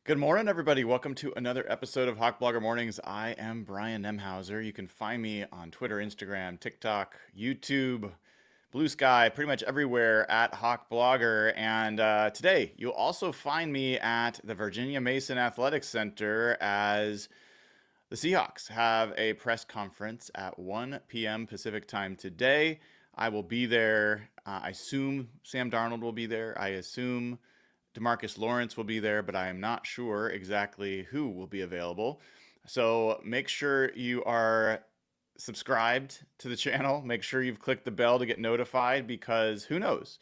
Good morning, everybody. Welcome to another episode of Hawk Blogger Mornings. I am Brian Nemhauser. You can find me on Twitter, Instagram, TikTok, YouTube, Blue Sky, pretty much everywhere at Hawk Blogger. And today, you'll also find me at the Virginia Mason Athletics Center as the Seahawks have a press conference at 1 p.m. Pacific time today. I will be there. I assume Sam Darnold will be there. I assume DeMarcus Lawrence will be there, but I am not sure exactly who will be available. So make sure you are subscribed to the channel. Make sure you've clicked the bell to get notified because who knows?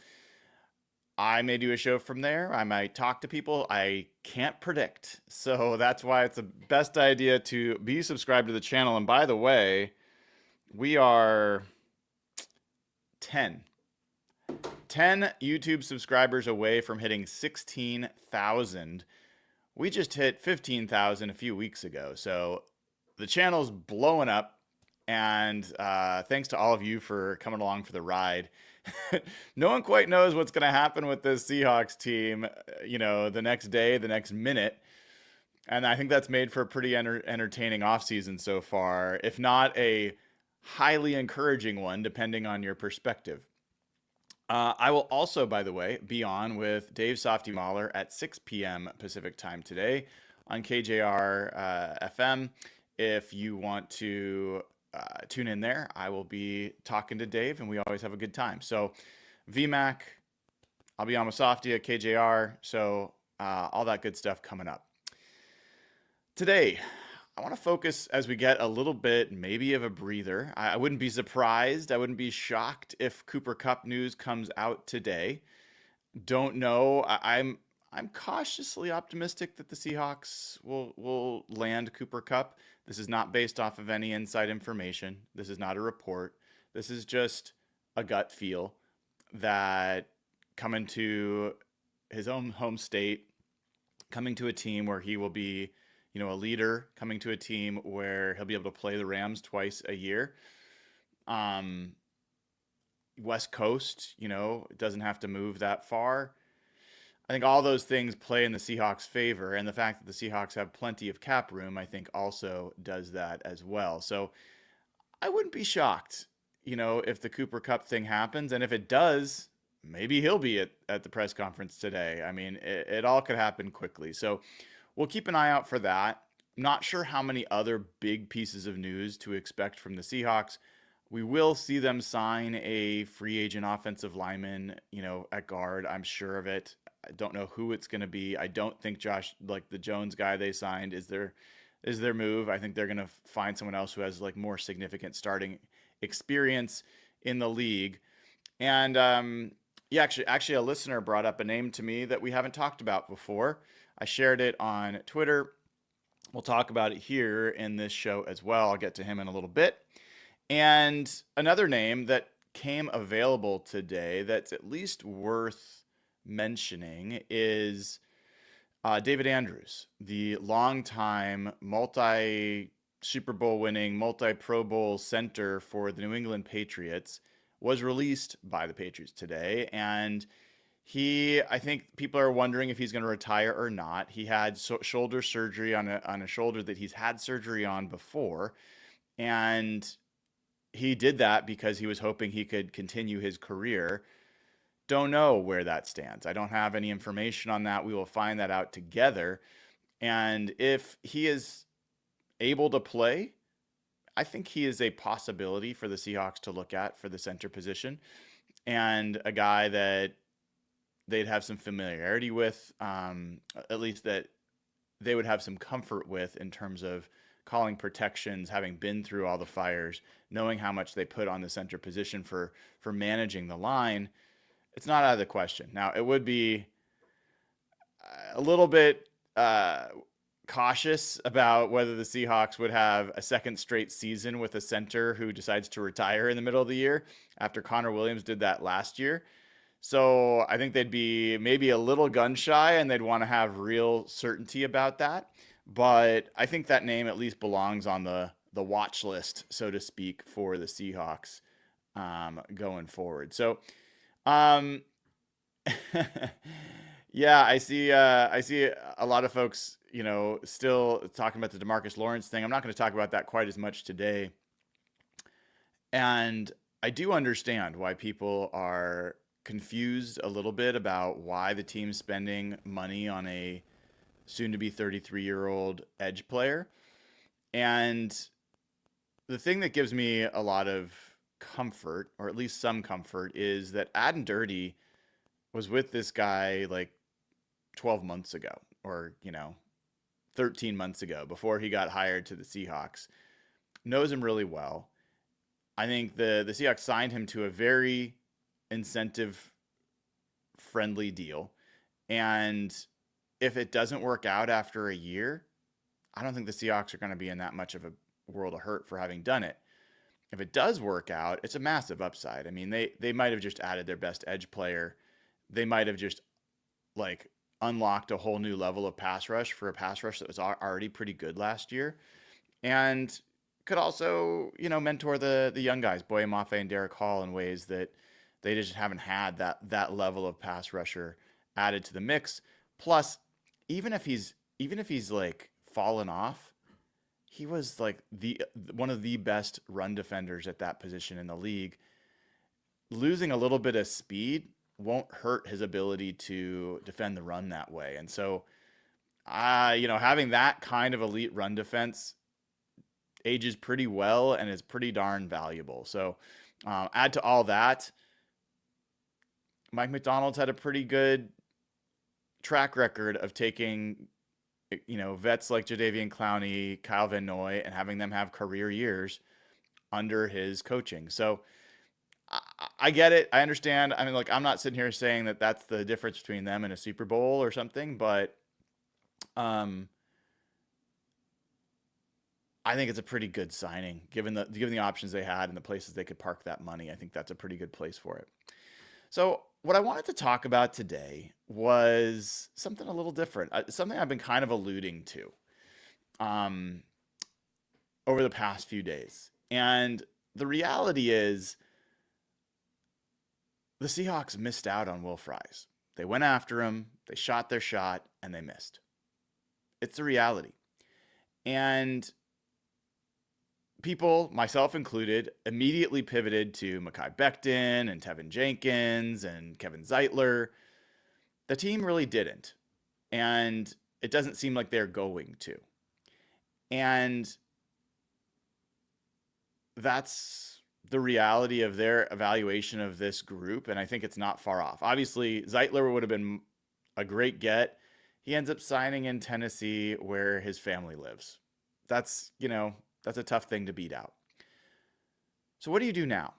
I may do a show from there. I might talk to people. I can't predict. So that's why it's the best idea to be subscribed to the channel. And by the way, we are 10 YouTube subscribers away from hitting 16,000. We just hit 15,000 a few weeks ago. So the channel's blowing up. And thanks to all of you for coming along for the ride. No one quite knows what's going to happen with this Seahawks team, the next day, the next minute. And I think that's made for a pretty entertaining offseason so far, if not a highly encouraging one, depending on your perspective. I will also, by the way, be on with Dave Softy Mahler at 6 p.m. Pacific time today on KJR FM. If you want to tune in there, I will be talking to Dave, and we always have a good time. So VMAC, I'll be on with Softy at KJR. So all that good stuff coming up. Today, I want to focus as we get a little bit maybe of a breather. I wouldn't be surprised. I wouldn't be shocked if Cooper Kupp news comes out today. Don't know. I'm cautiously optimistic that the Seahawks will land Cooper Kupp. This is not based off of any inside information. This is not a report. This is just a gut feel that coming to his own home state, coming to a team where he will be a leader, coming to a team where he'll be able to play the Rams twice a year. West Coast, doesn't have to move that far. I think all those things play in the Seahawks' favor, and the fact that the Seahawks have plenty of cap room, I think, also does that as well. So I wouldn't be shocked, if the Cooper Kupp thing happens, and if it does, maybe he'll be at the press conference today. I mean, it all could happen quickly. So we'll keep an eye out for that. I'm not sure how many other big pieces of news to expect from the Seahawks. We will see them sign a free agent offensive lineman, at guard. I'm sure of it. I don't know who it's going to be. I don't think the Jones guy they signed is their move. I think they're going to find someone else who has more significant starting experience in the league. And actually a listener brought up a name to me that we haven't talked about before. I shared it on Twitter. We'll talk about it here in this show as well. I'll get to him in a little bit. And another name that came available today that's at least worth mentioning is David Andrews, the longtime multi-Super Bowl winning, multi-Pro Bowl center for the New England Patriots, was released by the Patriots today. And I think people are wondering if he's going to retire or not. He had shoulder surgery on a shoulder that he's had surgery on before. And he did that because he was hoping he could continue his career. Don't know where that stands. I don't have any information on that. We will find that out together. And if he is able to play, I think he is a possibility for the Seahawks to look at for the center position, and a guy that they'd have some familiarity with, at least that they would have some comfort with in terms of calling protections, having been through all the fires, knowing how much they put on the center position for managing the line. It's not out of the question. Now, it would be a little bit cautious about whether the Seahawks would have a second straight season with a center who decides to retire in the middle of the year after Connor Williams did that last year. So I think they'd be maybe a little gun shy and they'd want to have real certainty about that. But I think that name at least belongs on the watch list, so to speak, for the Seahawks going forward. So, Yeah, I see a lot of folks, still talking about the DeMarcus Lawrence thing. I'm not going to talk about that quite as much today. And I do understand why people are confused a little bit about why the team's spending money on a soon to be 33-year-old edge player. And the thing that gives me a lot of comfort, or at least some comfort, is that Adam Dirty was with this guy like 12 months ago, or 13 months ago, before he got hired to the Seahawks. Knows him really well. I think the Seahawks signed him to a very incentive friendly deal. And if it doesn't work out after a year, I don't think the Seahawks are going to be in that much of a world of hurt for having done it. If it does work out, it's a massive upside. I mean, they might have just added their best edge player. They might have just like unlocked a whole new level of pass rush for a pass rush that was already pretty good last year. And could also, mentor the young guys, Boye Mafe and Derek Hall, in ways that they just haven't had that level of pass rusher added to the mix. Plus, even if he's like fallen off, he was like one of the best run defenders at that position in the league. Losing a little bit of speed won't hurt his ability to defend the run that way. And so, having that kind of elite run defense ages pretty well and is pretty darn valuable. So add to all that, Mike McDonald's had a pretty good track record of taking, vets like Jadeveon Clowney, Kyle Van Noy, and having them have career years under his coaching. So I get it. I understand. I mean, like, I'm not sitting here saying that that's the difference between them and a Super Bowl or something, but I think it's a pretty good signing given the options they had and the places they could park that money. I think that's a pretty good place for it. So what I wanted to talk about today was something a little different, something I've been kind of alluding to over the past few days. And the reality is the Seahawks missed out on Will Fries. They went after him, they shot their shot, and they missed. It's the reality. And people, myself included, immediately pivoted to Mekhi Becton and Tevin Jenkins and Kevin Zeitler. The team really didn't. And it doesn't seem like they're going to. And that's the reality of their evaluation of this group. And I think it's not far off. Obviously, Zeitler would have been a great get. He ends up signing in Tennessee where his family lives. That's a tough thing to beat out. So what do you do now?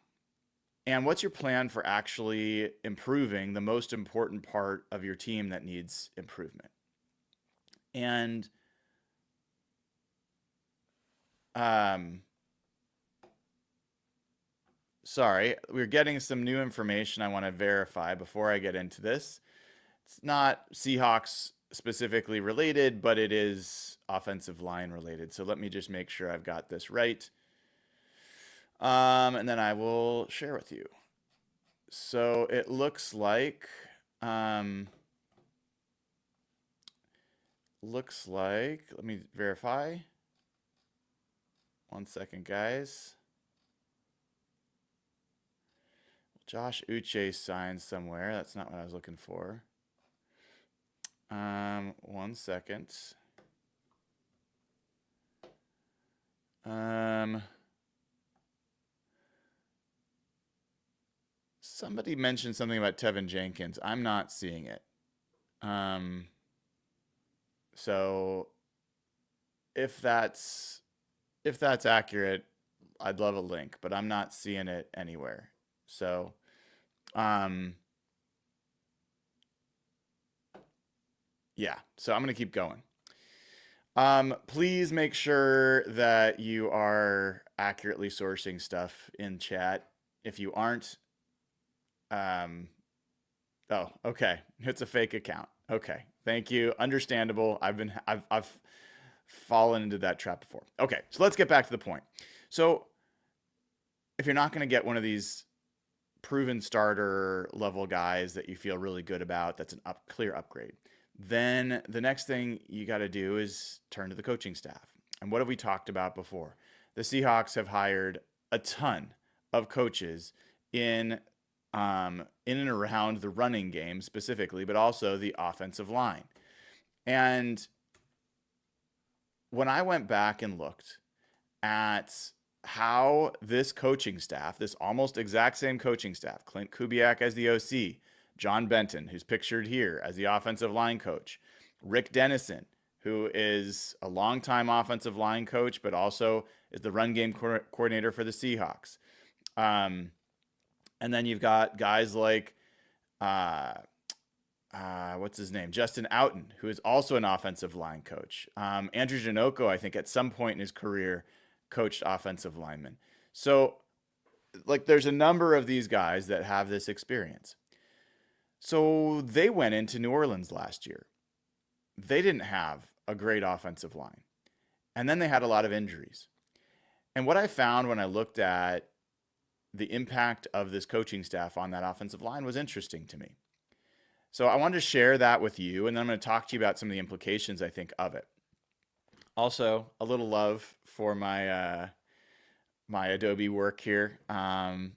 And what's your plan for actually improving the most important part of your team that needs improvement? And sorry, we're getting some new information I want to verify before I get into this. It's not Seahawks specifically related, but it is offensive line related. So let me just make sure I've got this right. And then I will share with you. So it looks like, let me verify. 1 second, guys. Josh Uche signed somewhere. That's not what I was looking for. 1 second. Somebody mentioned something about Tevin Jenkins. I'm not seeing it. So if that's accurate, I'd love a link, but I'm not seeing it anywhere. So, yeah, so I'm going to keep going. Please make sure that you are accurately sourcing stuff in chat. If you aren't, oh, okay. It's a fake account. Okay. Thank you. Understandable. I've fallen into that trap before. Okay. So let's get back to the point. So if you're not going to get one of these proven starter level guys that you feel really good about. That's a clear upgrade. Then the next thing you got to do is turn to the coaching staff. And what have we talked about before? The Seahawks have hired a ton of coaches in and around the running game specifically, but also the offensive line. And when I went back and looked at how this coaching staff, this almost exact same coaching staff, Clint Kubiak as the OC, John Benton, who's pictured here as the offensive line coach, Rick Dennison, who is a longtime offensive line coach, but also is the run game coordinator for the Seahawks. And then you've got guys like, what's his name? Justin Outen, who is also an offensive line coach. Andrew Janoko, I think at some point in his career, coached offensive linemen. So like there's a number of these guys that have this experience. So they went into New Orleans last year. They didn't have a great offensive line. And then they had a lot of injuries. And what I found when I looked at the impact of this coaching staff on that offensive line was interesting to me. So I wanted to share that with you, and then I'm going to talk to you about some of the implications I think of it. Also, a little love for my my Adobe work here in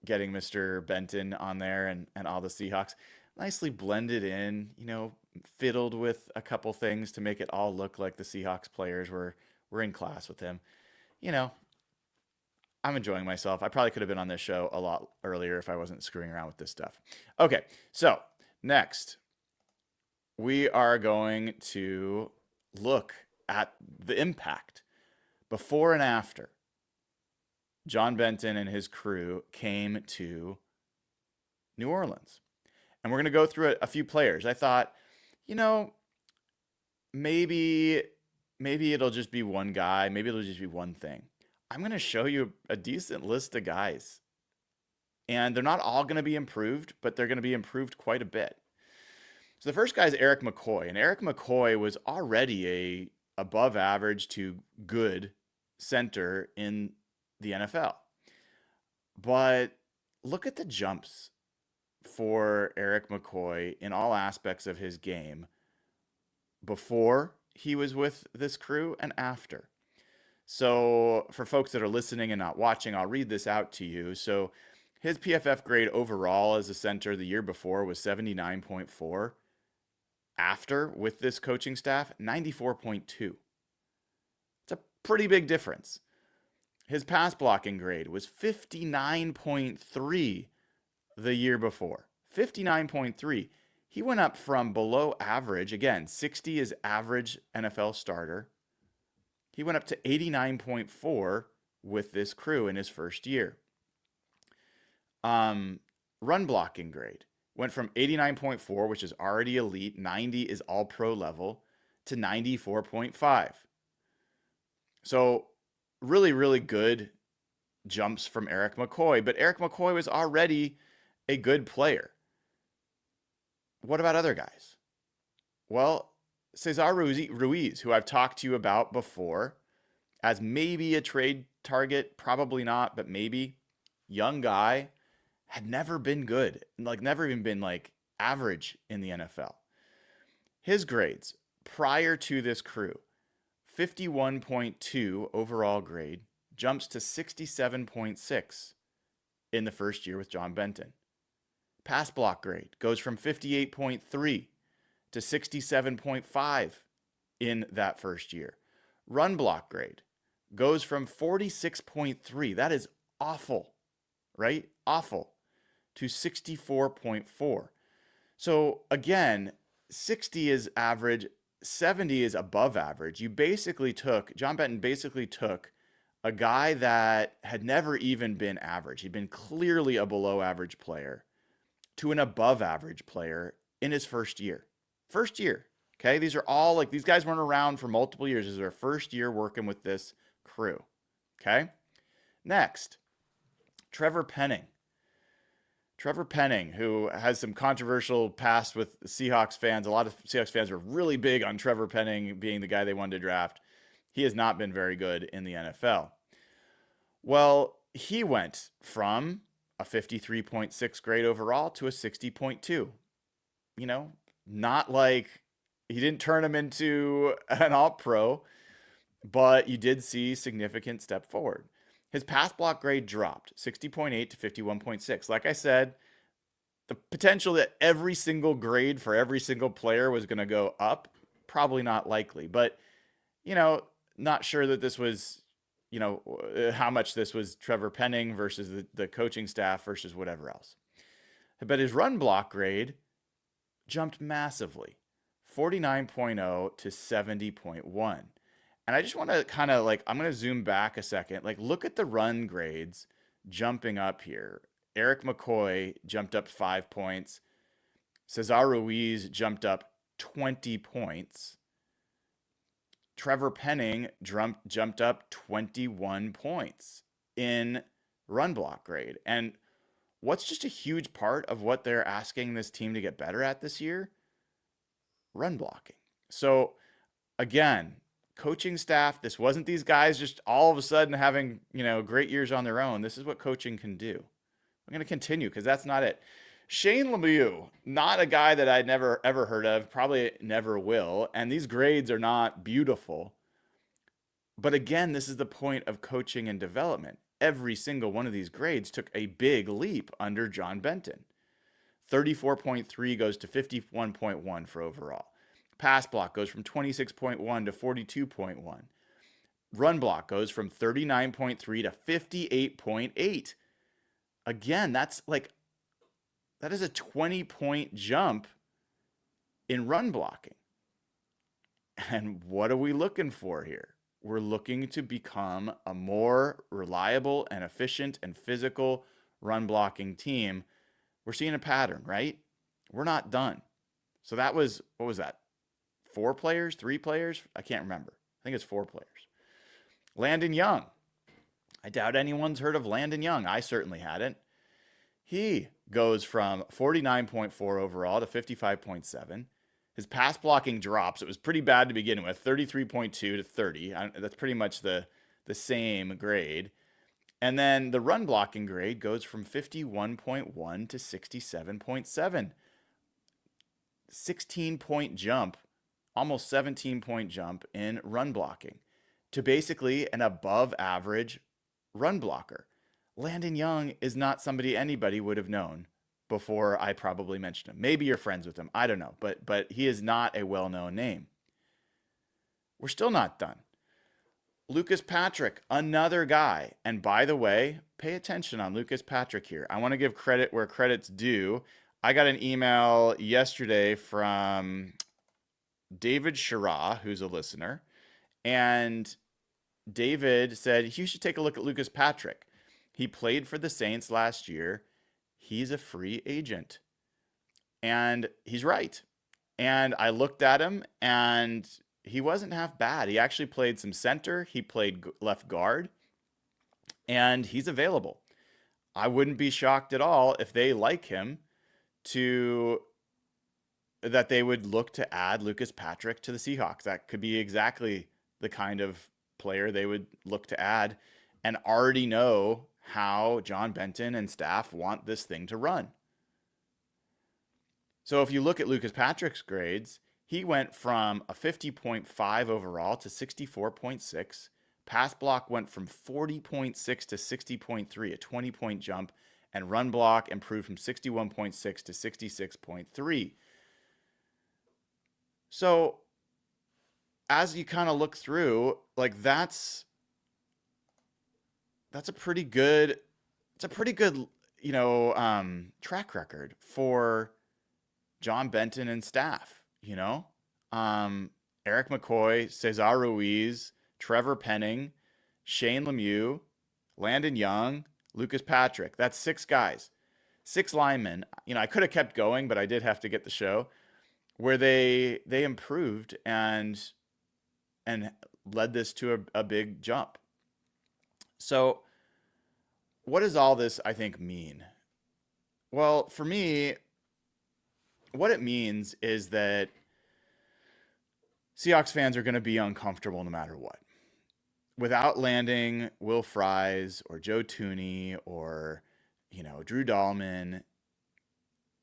getting Mr. Benton on there and all the Seahawks. Nicely blended in, fiddled with a couple things to make it all look like the Seahawks players were in class with him. I'm enjoying myself. I probably could have been on this show a lot earlier if I wasn't screwing around with this stuff. Okay, so next, we are going to look at the impact before and after John Benton and his crew came to New Orleans. And we're going to go through a few players. I thought, maybe it'll just be one guy. Maybe it'll just be one thing. I'm going to show you a decent list of guys. And they're not all going to be improved, but they're going to be improved quite a bit. So the first guy is Eric McCoy. And Eric McCoy was already a above average to good center in the NFL. But look at the jumps for Eric McCoy in all aspects of his game before he was with this crew and after. So for folks that are listening and not watching, I'll read this out to you. So his PFF grade overall as a center the year before was 79.4. After, with this coaching staff, 94.2. It's a pretty big difference. His pass blocking grade was 59.3 the year before. 59.3. He went up from below average. Again, 60 is average NFL starter. He went up to 89.4 with this crew in his first year. Run blocking grade went from 89.4, which is already elite, 90 is all pro level, to 94.5. So really, really good jumps from Eric McCoy, but Eric McCoy was already a good player. What about other guys? Well, Cesar Ruiz, who I've talked to you about before, as maybe a trade target, probably not, but maybe. Young guy, had never been good, never even been average in the NFL. His grades prior to this crew, 51.2 overall grade, jumps to 67.6 in the first year with John Benton. Pass block grade goes from 58.3 to 67.5 in that first year. Run block grade goes from 46.3. That is awful, right? Awful. To 64.4. So again, 60 is average, 70 is above average. John Benton basically took a guy that had never even been average. He'd been clearly a below average player to an above average player in his first year. First year. Okay. These are all these guys weren't around for multiple years. This is their first year working with this crew. Okay. Next, Trevor Penning. Trevor Penning, who has some controversial past with Seahawks fans. A lot of Seahawks fans were really big on Trevor Penning being the guy they wanted to draft. He has not been very good in the NFL. Well, he went from a 53.6 grade overall to a 60.2. You know, not like he didn't turn him into an all pro, but you did see significant step forward. His pass block grade dropped 60.8 to 51.6. Like I said, the potential that every single grade for every single player was going to go up, probably not likely. But, not sure that this was, how much this was Trevor Penning versus the coaching staff versus whatever else. But his run block grade jumped massively, 49.0 to 70.1. And I just want to kind of I'm going to zoom back a second. Look at the run grades jumping up here. Eric McCoy jumped up 5 points. Cesar Ruiz jumped up 20 points. Trevor Penning jumped up 21 points in run block grade. And what's just a huge part of what they're asking this team to get better at this year? Run blocking. So again, coaching staff, this wasn't these guys just all of a sudden having, great years on their own. This is what coaching can do. I'm going to continue because that's not it. Shane Lemieux, not a guy that I'd never ever heard of, probably never will. And these grades are not beautiful. But again, this is the point of coaching and development. Every single one of these grades took a big leap under John Benton. 34.3 goes to 51.1 for overall. Pass block goes from 26.1 to 42.1. Run block goes from 39.3 to 58.8. Again, that is a 20-point jump in run blocking. And what are we looking for here? We're looking to become a more reliable and efficient and physical run blocking team. We're seeing a pattern, right? We're not done. So that was, what was that? 4 players, 3 players? I can't remember. I think it's 4 players. Landon Young. I doubt anyone's heard of Landon Young. I certainly hadn't. He goes from 49.4 overall to 55.7. His pass blocking drops. It was pretty bad to begin with, 33.2 to 30. That's pretty much the same grade. And then the run blocking grade goes from 51.1 to 67.7. 16-point jump, almost 17-point jump in run blocking to basically an above average run blocker. Landon Young is not somebody anybody would have known before I probably mentioned him. Maybe you're friends with him. I don't know. But he is not a well-known name. We're still not done. Lucas Patrick, another guy. And by the way, pay attention on Lucas Patrick here. I want to give credit where credit's due. I got an email yesterday from David Shira, who's a listener. And David said, you should take a look at Lucas Patrick. He played for the Saints last year. He's a free agent. And he's right. And I looked at him, and he wasn't half bad. He actually played some center. He played left guard. And he's available. I wouldn't be shocked at all if they like him that they would look to add Lucas Patrick to the Seahawks. That could be exactly the kind of player they would look to add and already know how John Benton and staff want this thing to run. So if you look at Lucas Patrick's grades, he went from a 50.5 overall to 64.6. Pass block went from 40.6 to 60.3, a 20-point jump, and run block improved from 61.6 to 66.3. So as you kind of look through, that's a pretty good, track record for John Benton and staff, Eric McCoy, Cesar Ruiz, Trevor Penning, Shane Lemieux, Landon Young, Lucas Patrick. That's 6 guys, 6 linemen. I could have kept going, but I did have to get the show where they improved and led this to a big jump. So what does all this, I think, mean? Well, for me, what it means is that Seahawks fans are going to be uncomfortable no matter what. without landing Will Fries or Joe Tooney or, Drew Dahlman,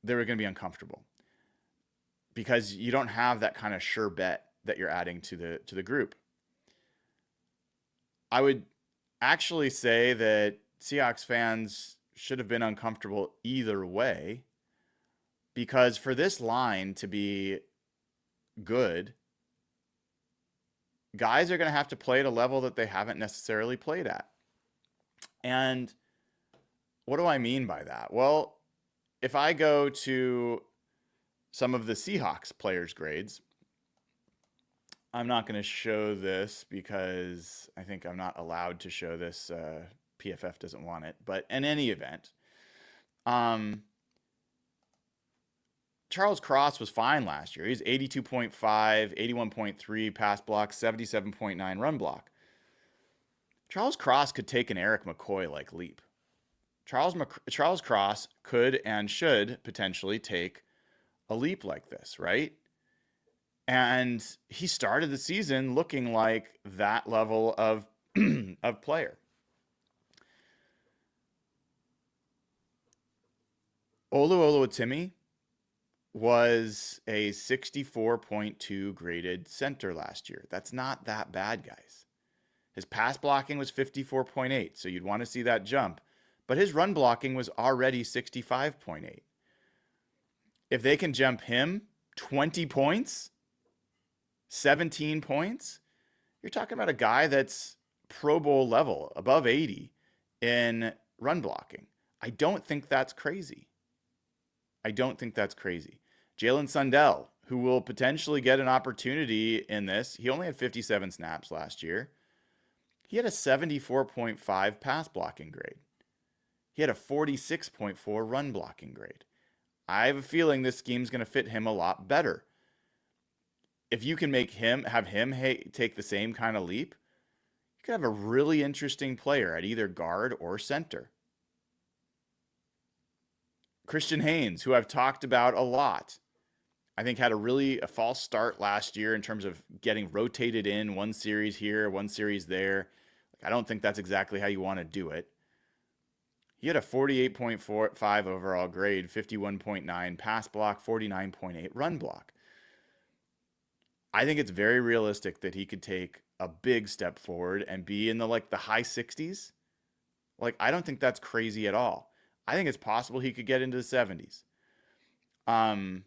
they were going to be uncomfortable because you don't have that kind of sure bet that you're adding to the group. I would actually say that Seahawks fans should have been uncomfortable either way, because for this line to be good, guys are going to have to play at a level that they haven't necessarily played at. And what do I mean by that? Well, if I go to some of the Seahawks players' grades, I'm not going to show this because I think I'm not allowed to show this. PFF doesn't want it. But in any event, Charles Cross was fine last year. He's 82.5, 81.3 pass block, 77.9 run block. Charles Cross could take an Eric McCoy-like leap. Charles Cross could and should potentially take a leap like this, right? And he started the season looking like that level of player. Oluwatimi was a 64.2 graded center last year. That's not that bad, guys. His pass blocking was 54.8, so you'd want to see that jump. But his run blocking was already 65.8. If they can jump him 20 points, 17 points, you're talking about a guy that's Pro Bowl level, above 80 in run blocking. I don't think that's crazy. Jalen Sundell, who will potentially get an opportunity in this, he only had 57 snaps last year. He had a 74.5 pass blocking grade. He had a 46.4 run blocking grade. I have a feeling this scheme's going to fit him a lot better. If you can have him take the same kind of leap, you could have a really interesting player at either guard or center. Christian Haynes, who I've talked about a lot, I think had a false start last year in terms of getting rotated in one series here, one series there. I don't think that's exactly how you want to do it. He had a 48.45 overall grade, 51.9 pass block, 49.8 run block. I think it's very realistic that he could take a big step forward and be in the high 60s. I don't think that's crazy at all. I think it's possible he could get into the 70s. And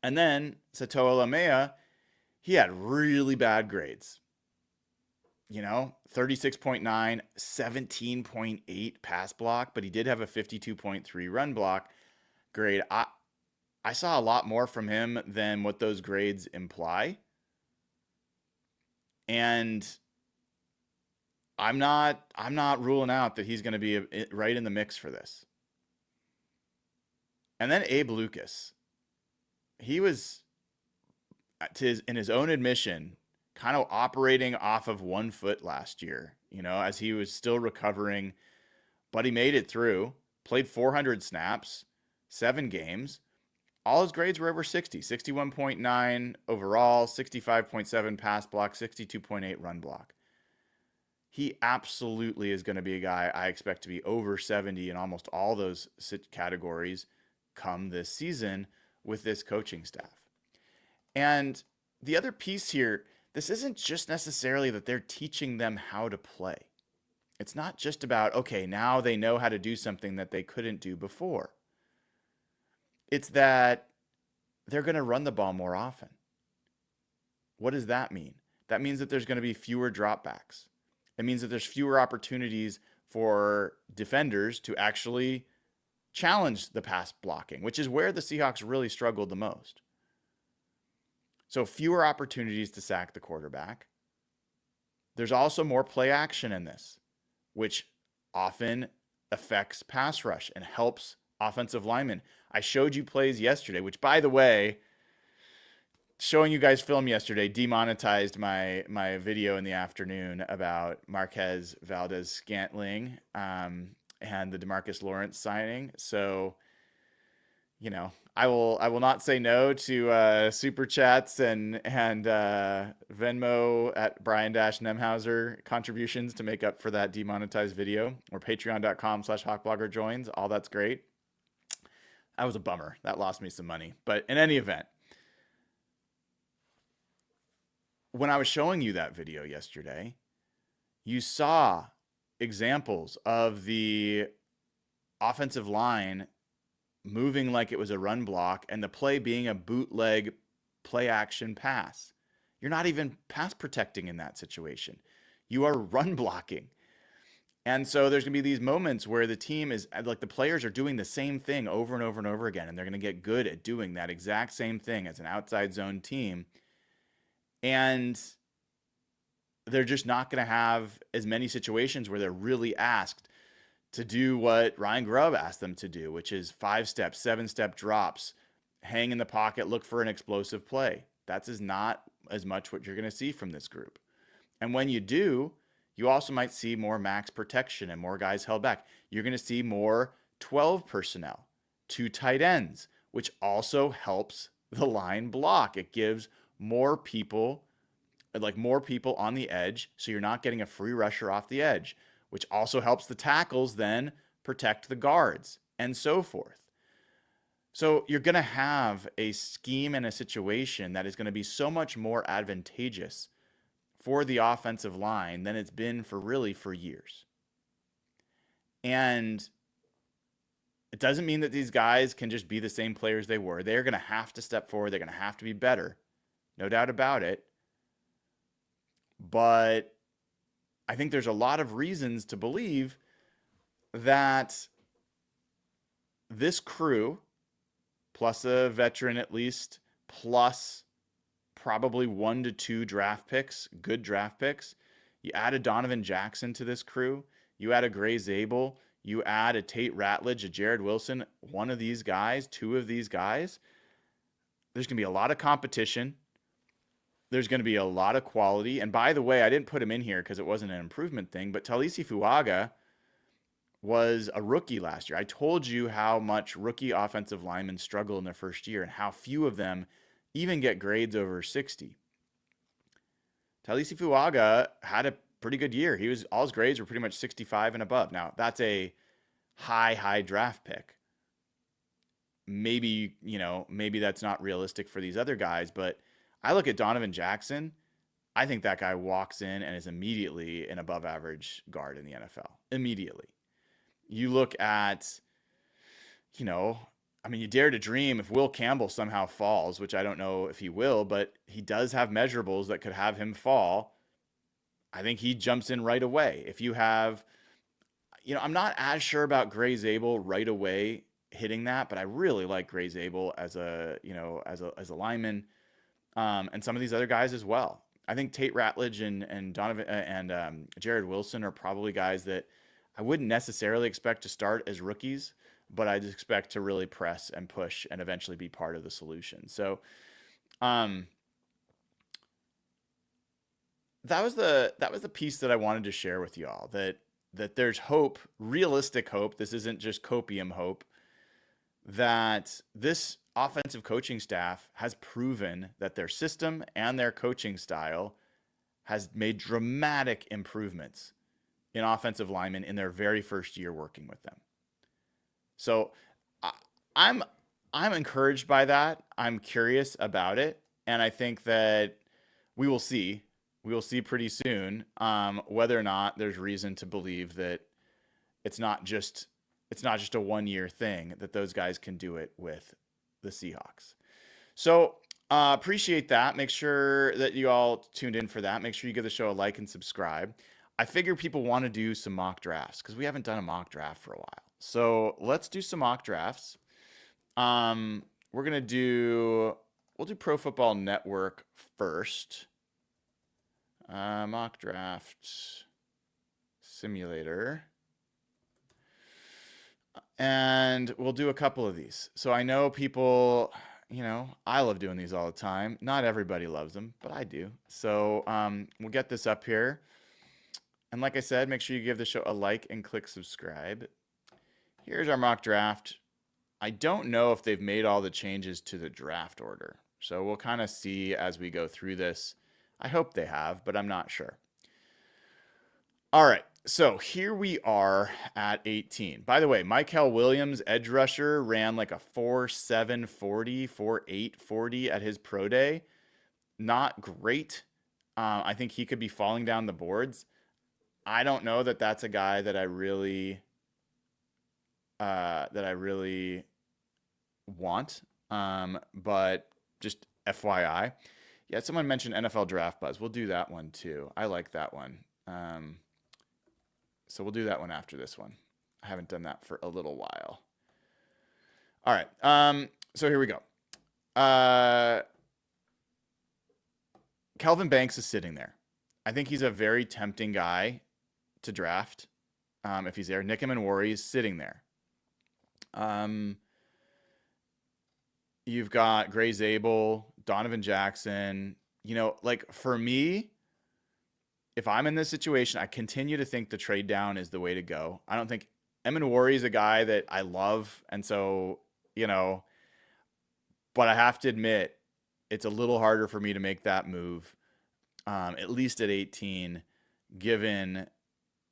then Satoa Lamea, he had really bad grades. 36.9, 17.8 pass block, but he did have a 52.3 run block grade. I saw a lot more from him than what those grades imply. And I'm not ruling out that he's going to be right in the mix for this. And then Abe Lucas. He was, in his own admission, kind of operating off of 1 foot last year, as he was still recovering, but he made it through, played 400 snaps, 7 games. All his grades were over 60, 61.9 overall, 65.7 pass block, 62.8 run block. He absolutely is going to be a guy I expect to be over 70 in almost all those categories come this season with this coaching staff. And the other piece here, this isn't just necessarily that they're teaching them how to play. It's not just about, okay, now they know how to do something that they couldn't do before. It's that they're going to run the ball more often. What does that mean? That means that there's going to be fewer dropbacks. It means that there's fewer opportunities for defenders to actually challenge the pass blocking, which is where the Seahawks really struggled the most. So fewer opportunities to sack the quarterback. There's also more play action in this, which often affects pass rush and helps offensive linemen. I showed you plays yesterday, which, by the way, showing you guys film yesterday demonetized my video in the afternoon about Marquez Valdez-Scantling and the DeMarcus Lawrence signing. So I will not say no to super chats and Venmo at Brian-Nemhauser contributions to make up for that demonetized video, or patreon.com/hawkblogger joins. All that's great. That was a bummer. That lost me some money. But in any event, when I was showing you that video yesterday, you saw examples of the offensive line moving like it was a run block and the play being a bootleg play action pass. You're not even pass protecting in that situation. You are run blocking. And so there's going to be these moments where the team is like, the players are doing the same thing over and over and over again, and they're going to get good at doing that exact same thing as an outside zone team. And they're just not going to have as many situations where they're really asked to do what Ryan Grubb asked them to do, which is 5-step, 7-step drops, hang in the pocket, look for an explosive play. That's not as much what you're going to see from this group. And when you do, you also might see more max protection and more guys held back. You're going to see more 12 personnel, 2 tight ends, which also helps the line block. It gives more people on the edge, so you're not getting a free rusher off the edge, which also helps the tackles then protect the guards, and so forth. So you're going to have a scheme and a situation that is going to be so much more advantageous for the offensive line than it's been for years. And it doesn't mean that these guys can just be the same players they were. They're going to have to step forward. They're going to have to be better. No doubt about it. But I think there's a lot of reasons to believe that this crew, plus a veteran at least, plus probably 1 to 2 draft picks, good draft picks, you add a Donovan Jackson to this crew, you add a Gray Zabel, you add a Tate Ratledge, a Jared Wilson, one of these guys, 2 of these guys, there's going to be a lot of competition. There's going to be a lot of quality. And by the way, I didn't put him in here because it wasn't an improvement thing, but Talisi Fuaga was a rookie last year. I told you how much rookie offensive linemen struggle in their first year and how few of them even get grades over 60. Talisi Fuaga had a pretty good year. All his grades were pretty much 65 and above. Now, that's a high draft pick. Maybe that's not realistic for these other guys, but I look at Donovan Jackson. I think that guy walks in and is immediately an above average guard in the NFL. Immediately. You look at, you dare to dream if Will Campbell somehow falls, which I don't know if he will, but he does have measurables that could have him fall. I think he jumps in right away. If you have, I'm not as sure about Gray Zabel right away hitting that, but I really like Gray Zabel as a lineman. And some of these other guys as well. I think Tate Ratledge and Donovan and Jared Wilson are probably guys that I wouldn't necessarily expect to start as rookies, but I'd expect to really press and push and eventually be part of the solution. So, that was the piece that I wanted to share with y'all, that there's hope, realistic hope. This isn't just copium hope, that this offensive coaching staff has proven that their system and their coaching style has made dramatic improvements in offensive linemen in their very first year working with them. So I'm encouraged by that. I'm curious about it. And I think that we will see pretty soon whether or not there's reason to believe that it's not just a 1-year thing, that those guys can do it with the Seahawks. So appreciate that. Make sure that you all tuned in for that. Make sure you give the show a like and subscribe. I figure people want to do some mock drafts because we haven't done a mock draft for a while. So let's do some mock drafts. We'll do Pro Football Network first. Mock draft simulator. And we'll do a couple of these. So I know people, I love doing these all the time. Not everybody loves them, but I do. So we'll get this up here. And like I said, make sure you give the show a like and click subscribe. Here's our mock draft I don't know if they've made all the changes to the draft order. So we'll kind of see as we go through this. I hope they have, but I'm not sure. All right. So here we are at 18. By the way, Michael Williams, edge rusher, ran like a 4.740, 4.840 at his pro day. Not great. I think he could be falling down the boards. I don't know that that's a guy that I really want. But just FYI. Yeah, someone mentioned NFL Draft Buzz. We'll do that one too. I like that one. So we'll do that one after this one. I haven't done that for a little while. All right. So here we go. Kelvin Banks is sitting there. I think he's a very tempting guy to draft if he's there. Nickem and Worry is sitting there. You've got Gray Zabel, Donovan Jackson. You know, like for me, if I'm in this situation, I continue to think the trade down is the way to go. I don't think Emin Worry is a guy that I love. And so, you know, but I have to admit, it's a little harder for me to make that move, at least at 18, given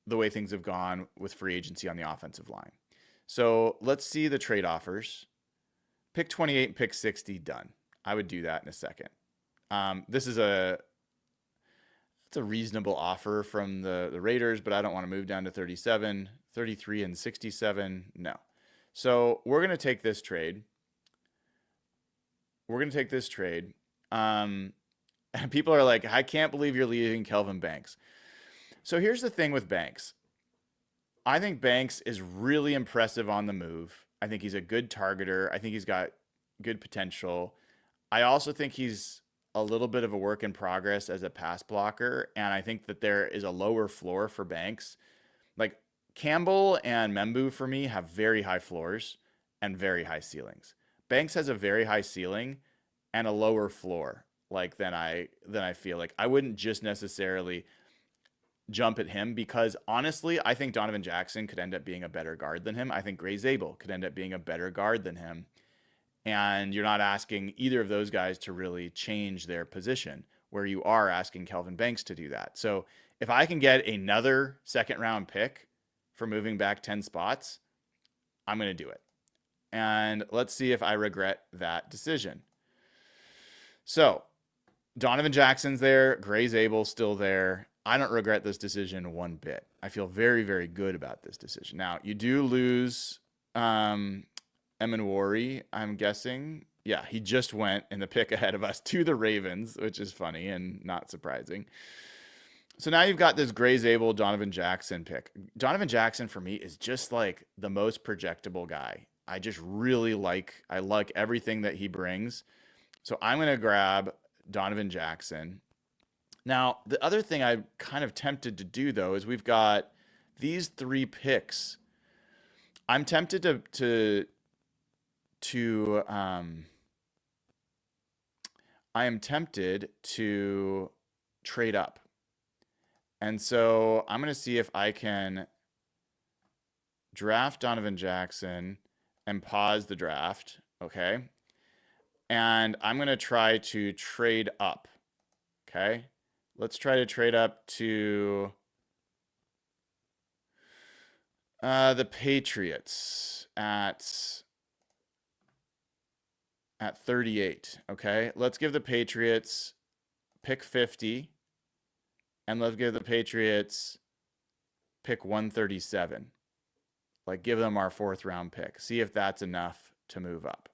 the way things have gone with free agency on the offensive line. So let's see the trade offers. Pick 28 and pick 60, done. I would do that in a second. This is a reasonable offer from the Raiders, but I don't want to move down to 37, 33, and 67. No. So we're going to take this trade. And people are like, I can't believe you're leaving Kelvin Banks. So here's the thing with Banks. I think Banks is really impressive on the move. I think he's a good targeter. I think he's got good potential. I also think he's a little bit of a work in progress as a pass blocker. And I think that there is a lower floor for Banks. Like Campbell and Membu for me have very high floors and very high ceilings. Banks has a very high ceiling and a lower floor, like than I feel like. I wouldn't just necessarily jump at him because honestly, I think Donovan Jackson could end up being a better guard than him. I think Gray Zabel could end up being a better guard than him. And you're not asking either of those guys to really change their position, where you are asking Kelvin Banks to do that. So if I can get another second round pick for moving back 10 spots, I'm going to do it. And let's see if I regret that decision. So Donovan Jackson's there. Gray Zabel's still there. I don't regret this decision one bit. I feel very, very good about this decision. Now, you do lose Emin Worry, I'm guessing. Yeah, he just went in the pick ahead of us to the Ravens, which is funny and not surprising. So now you've got this Gray Zabel, Donovan Jackson pick. Donovan Jackson, for me, is just like the most projectable guy. I just really like everything that he brings. So I'm going to grab Donovan Jackson. Now, the other thing I'm kind of tempted to do, though, is we've got these 3 picks. I'm tempted I am tempted to trade up. And so I'm going to see if I can draft Donovan Jackson and pause the draft, okay? And I'm going to try to trade up, okay? Let's try to trade up to the Patriots at 38, okay? Let's give the Patriots pick 50, and let's give the Patriots pick 137. Like, give them our 4th round pick. See if that's enough to move up.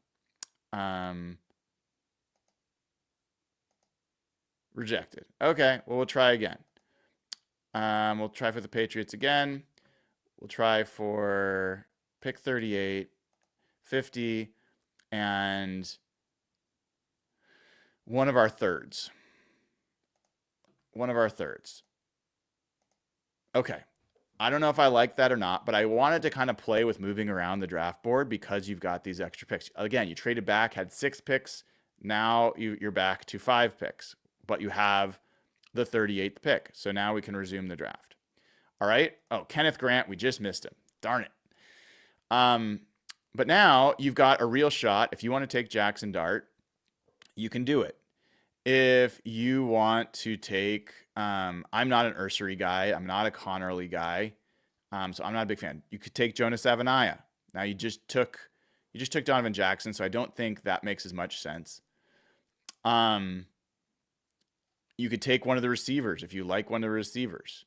Rejected. Okay, well, we'll try again. We'll try for the Patriots again. We'll try for pick 38, 50, and one of our thirds. Okay. I don't know if I like that or not, but I wanted to kind of play with moving around the draft board because you've got these extra picks. Again, you traded back, had 6 picks. Now you're back to 5 picks, but you have the 38th pick. So now we can resume the draft. All right. Oh, Kenneth Grant, we just missed him. Darn it. But now you've got a real shot. If you want to take Jackson Dart, you can do it. If you want to take, I'm not an Ursery guy. I'm not a Connerly guy. So I'm not a big fan. You could take Jonas Avenaya. Now you just took Donovan Jackson, so I don't think that makes as much sense. Um, you could take one of the receivers if you like one of the receivers.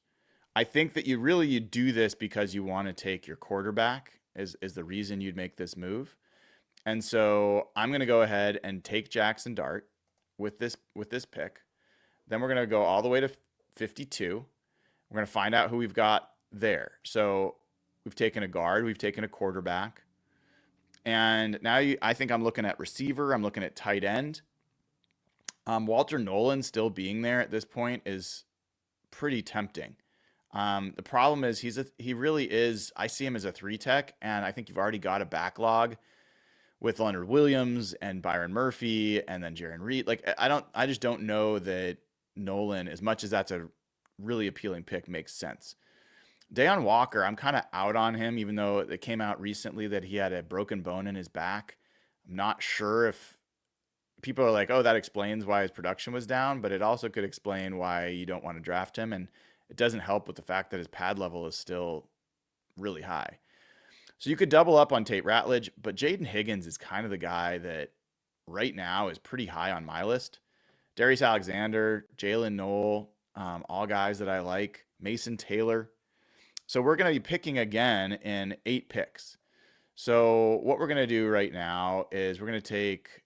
I think that you do this because you want to take your quarterback is the reason you'd make this move. And so I'm going to go ahead and take Jackson Dart with this pick. Then we're going to go all the way to 52. We're going to find out who we've got there. So we've taken a guard, we've taken a quarterback. And now I think I'm looking at receiver, I'm looking at tight end. Walter Nolan still being there at this point is pretty tempting. The problem is he really is. I see him as a 3-tech, and I think you've already got a backlog with Leonard Williams and Byron Murphy and then Jaron Reed. Like I just don't know that Nolan, as much as that's a really appealing pick, makes sense. Deion Walker, I'm kind of out on him, even though it came out recently that he had a broken bone in his back. I'm not sure if people are like, oh, that explains why his production was down, but it also could explain why you don't want to draft him. And it doesn't help with the fact that his pad level is still really high. So you could double up on Tate Ratledge, but Jaden Higgins is kind of the guy that right now is pretty high on my list. Darius Alexander, Jalen Noel, all guys that I like. Mason Taylor. So we're going to be picking again in 8 picks. So what we're going to do right now is we're going to take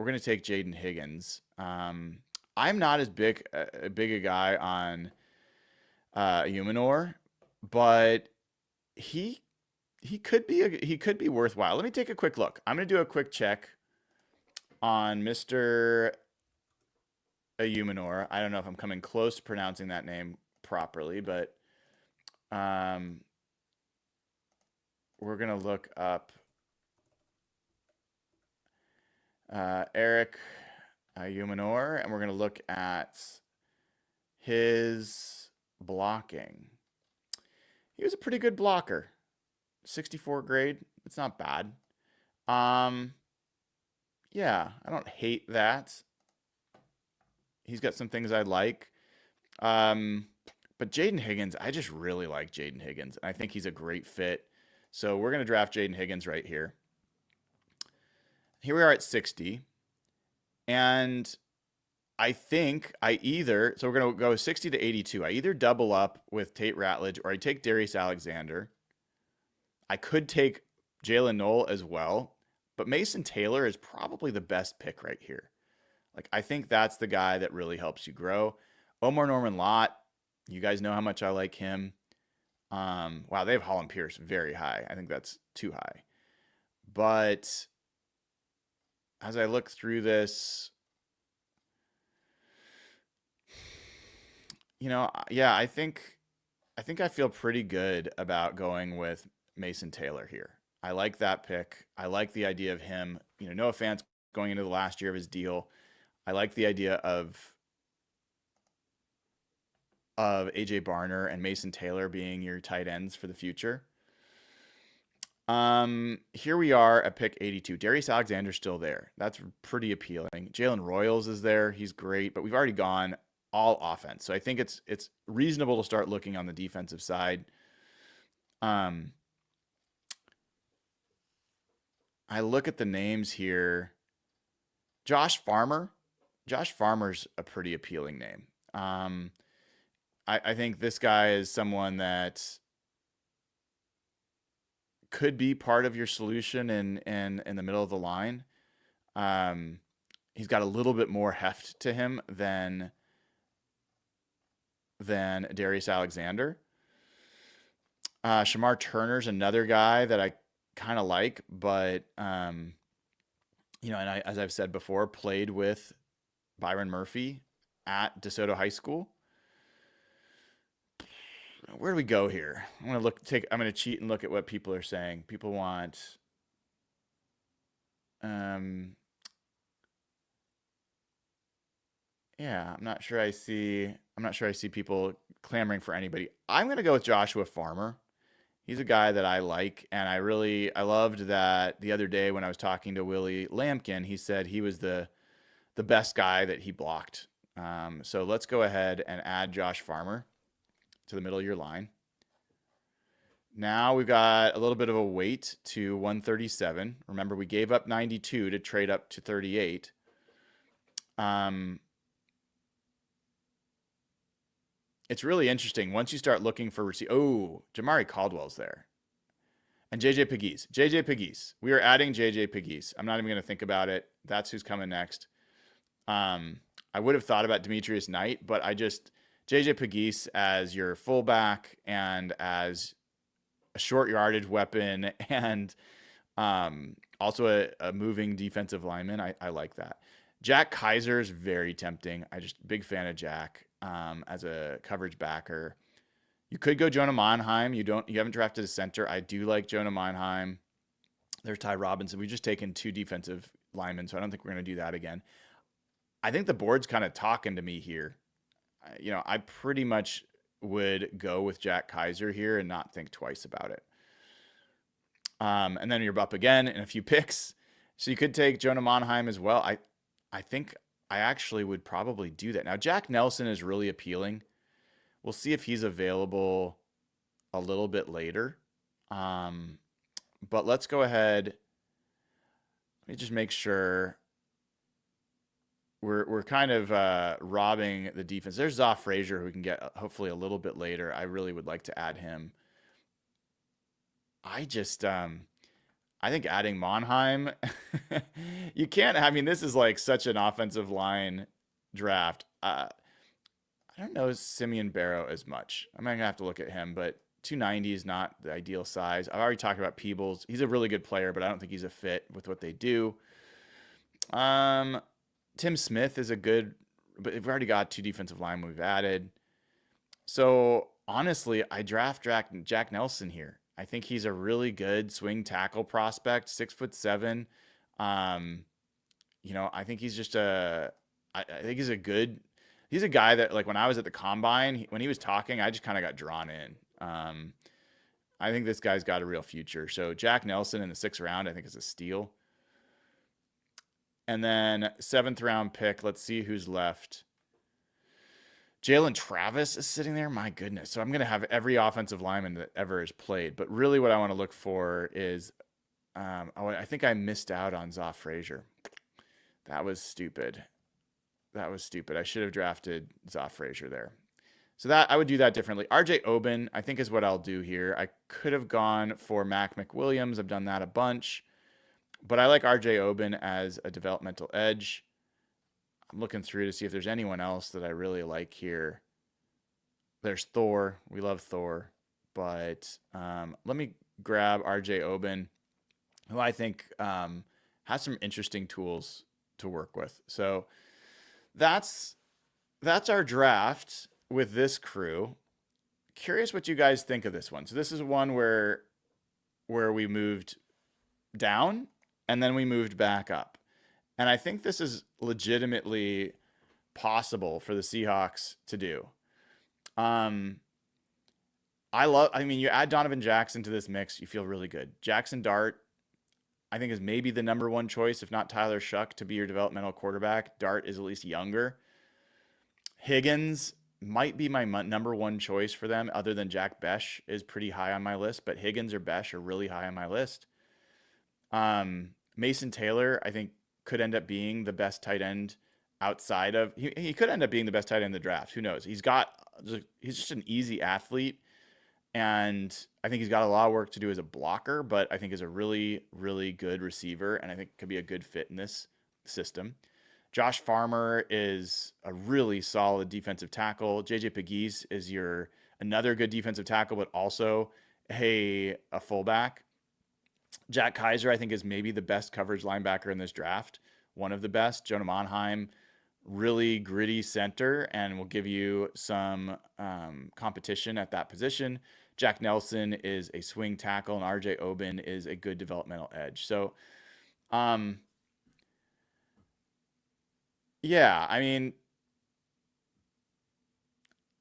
Jaden Higgins. I'm not as big a guy on Humanor, but he could be worthwhile. Let me take a quick look. I'm going to do a quick check on Mr. Humanor. I don't know if I'm coming close to pronouncing that name properly, but we're going to look up Eric Humanor, and we're going to look at his blocking. He was a pretty good blocker. 64 grade. It's not bad. Yeah, I don't hate that. He's got some things I like. But Jaden Higgins, I just really like Jaden Higgins. I think he's a great fit. So we're going to draft Jaden Higgins right here. Here we are at 60. And I think so we're going to go 60 to 82. I either double up with Tate Ratledge or I take Darius Alexander. I could take Jalen Noel as well, but Mason Taylor is probably the best pick right here. Like, I think that's the guy that really helps you grow. Omar Norman Lott, you guys know how much I like him. Wow, they have Holland Pierce very high. I think that's too high. But as I look through this, yeah, I think I feel pretty good about going with Mason Taylor here. I like that pick. I like the idea of him, Noah Fant's going into the last year of his deal. I like the idea of AJ Barner and Mason Taylor being your tight ends for the future. Here we are at pick 82. Darius Alexander's still there. That's pretty appealing. Jalen Royals is there. He's great, but we've already gone all offense. So I think it's reasonable to start looking on the defensive side. I look at the names here. Josh Farmer. Josh Farmer's a pretty appealing name. I think this guy is someone that could be part of your solution in the middle of the line. He's got a little bit more heft to him than Darius Alexander. Shamar Turner's another guy that I kind of like, but and as I've said before, played with Byron Murphy at DeSoto High School. Where do we go here? I'm going to cheat and look at what people are saying. People want yeah, I'm not sure I see people clamoring for anybody. I'm going to go with Joshua Farmer. He's a guy that I like, and I loved that the other day when I was talking to Willie Lampkin, he said he was the best guy that he blocked. So let's go ahead and add Josh Farmer to the middle of your line. Now we've got a little bit of a weight to 137. Remember, we gave up 92 to trade up to 38. It's really interesting. Once you start looking for oh, Jamari Caldwell's there. And JJ Pegues. JJ Pegues. We are adding JJ Pegues. I'm not even going to think about it. That's who's coming next. I would have thought about Demetrius Knight, but JJ Pegues as your fullback and as a short yardage weapon and also a moving defensive lineman. I like that. Jack Kaiser is very tempting. Big fan of Jack as a coverage backer. You could go Jonah Monheim. You haven't drafted a center. I do like Jonah Monheim. There's Ty Robinson. We've just taken 2 defensive linemen, so I don't think we're going to do that again. I think the board's kind of talking to me here. I pretty much would go with Jack Kaiser here and not think twice about it. And then you're up again in a few picks. So you could take Jonah Monheim as well. I think I actually would probably do that. Now, Jack Nelson is really appealing. We'll see if he's available a little bit later. But let's go ahead. Let me just make sure we're kind of robbing the defense. There's Zoff Frazier, who we can get hopefully a little bit later. I really would like to add him. I think adding Monheim, you can't. I mean, this is like such an offensive line draft. I don't know Simeon Barrow as much. I'm gonna have to look at him, but 290 is not the ideal size. I've already talked about Peebles. He's a really good player, but I don't think he's a fit with what they do. Tim Smith is a good, but we've already got 2 defensive linemen we've added. So honestly, I draft Jack Nelson here. I think he's a really good swing tackle prospect, 6'7". I think he's just I think he's a guy that, like, when I was at the combine, when he was talking, I just kind of got drawn in. I think this guy's got a real future. So Jack Nelson in the 6th round, I think, is a steal. And then 7th round pick, let's see who's left. Jalen Travis is sitting there. My goodness. So I'm going to have every offensive lineman that ever has played. But really what I want to look for is, I think I missed out on Zoff Frazier. That was stupid. I should have drafted Zoff Frazier there. So I would do that differently. RJ Oben, I think, is what I'll do here. I could have gone for Mac McWilliams. I've done that a bunch. But I like RJ Oben as a developmental edge. I'm looking through to see if there's anyone else that I really like here. There's Thor. We love Thor. But let me grab RJ Oben, who I think has some interesting tools to work with. So that's our draft with this crew. Curious what you guys think of this one. So this is one where we moved down and then we moved back up. And I think this is legitimately possible for the Seahawks to do. You add Donovan Jackson to this mix, you feel really good. Jackson Dart, I think, is maybe the number 1 choice, if not Tyler Shuck, to be your developmental quarterback. Dart is at least younger. Higgins might be my number 1 choice for them, other than Jack Besh is pretty high on my list, but Higgins or Besh are really high on my list. Mason Taylor, I think, could end up being the best tight end outside of, he could end up being the best tight end in the draft. Who knows? He's just an easy athlete. And I think he's got a lot of work to do as a blocker, but I think is a really, really good receiver. And I think could be a good fit in this system. Josh Farmer is a really solid defensive tackle. JJ Pegues is another good defensive tackle, but also a fullback. Jack Kaiser, I think, is maybe the best coverage linebacker in this draft. One of the best. Jonah Monheim, really gritty center, and will give you some competition at that position. Jack Nelson is a swing tackle, and RJ Oben is a good developmental edge. So, yeah, I mean,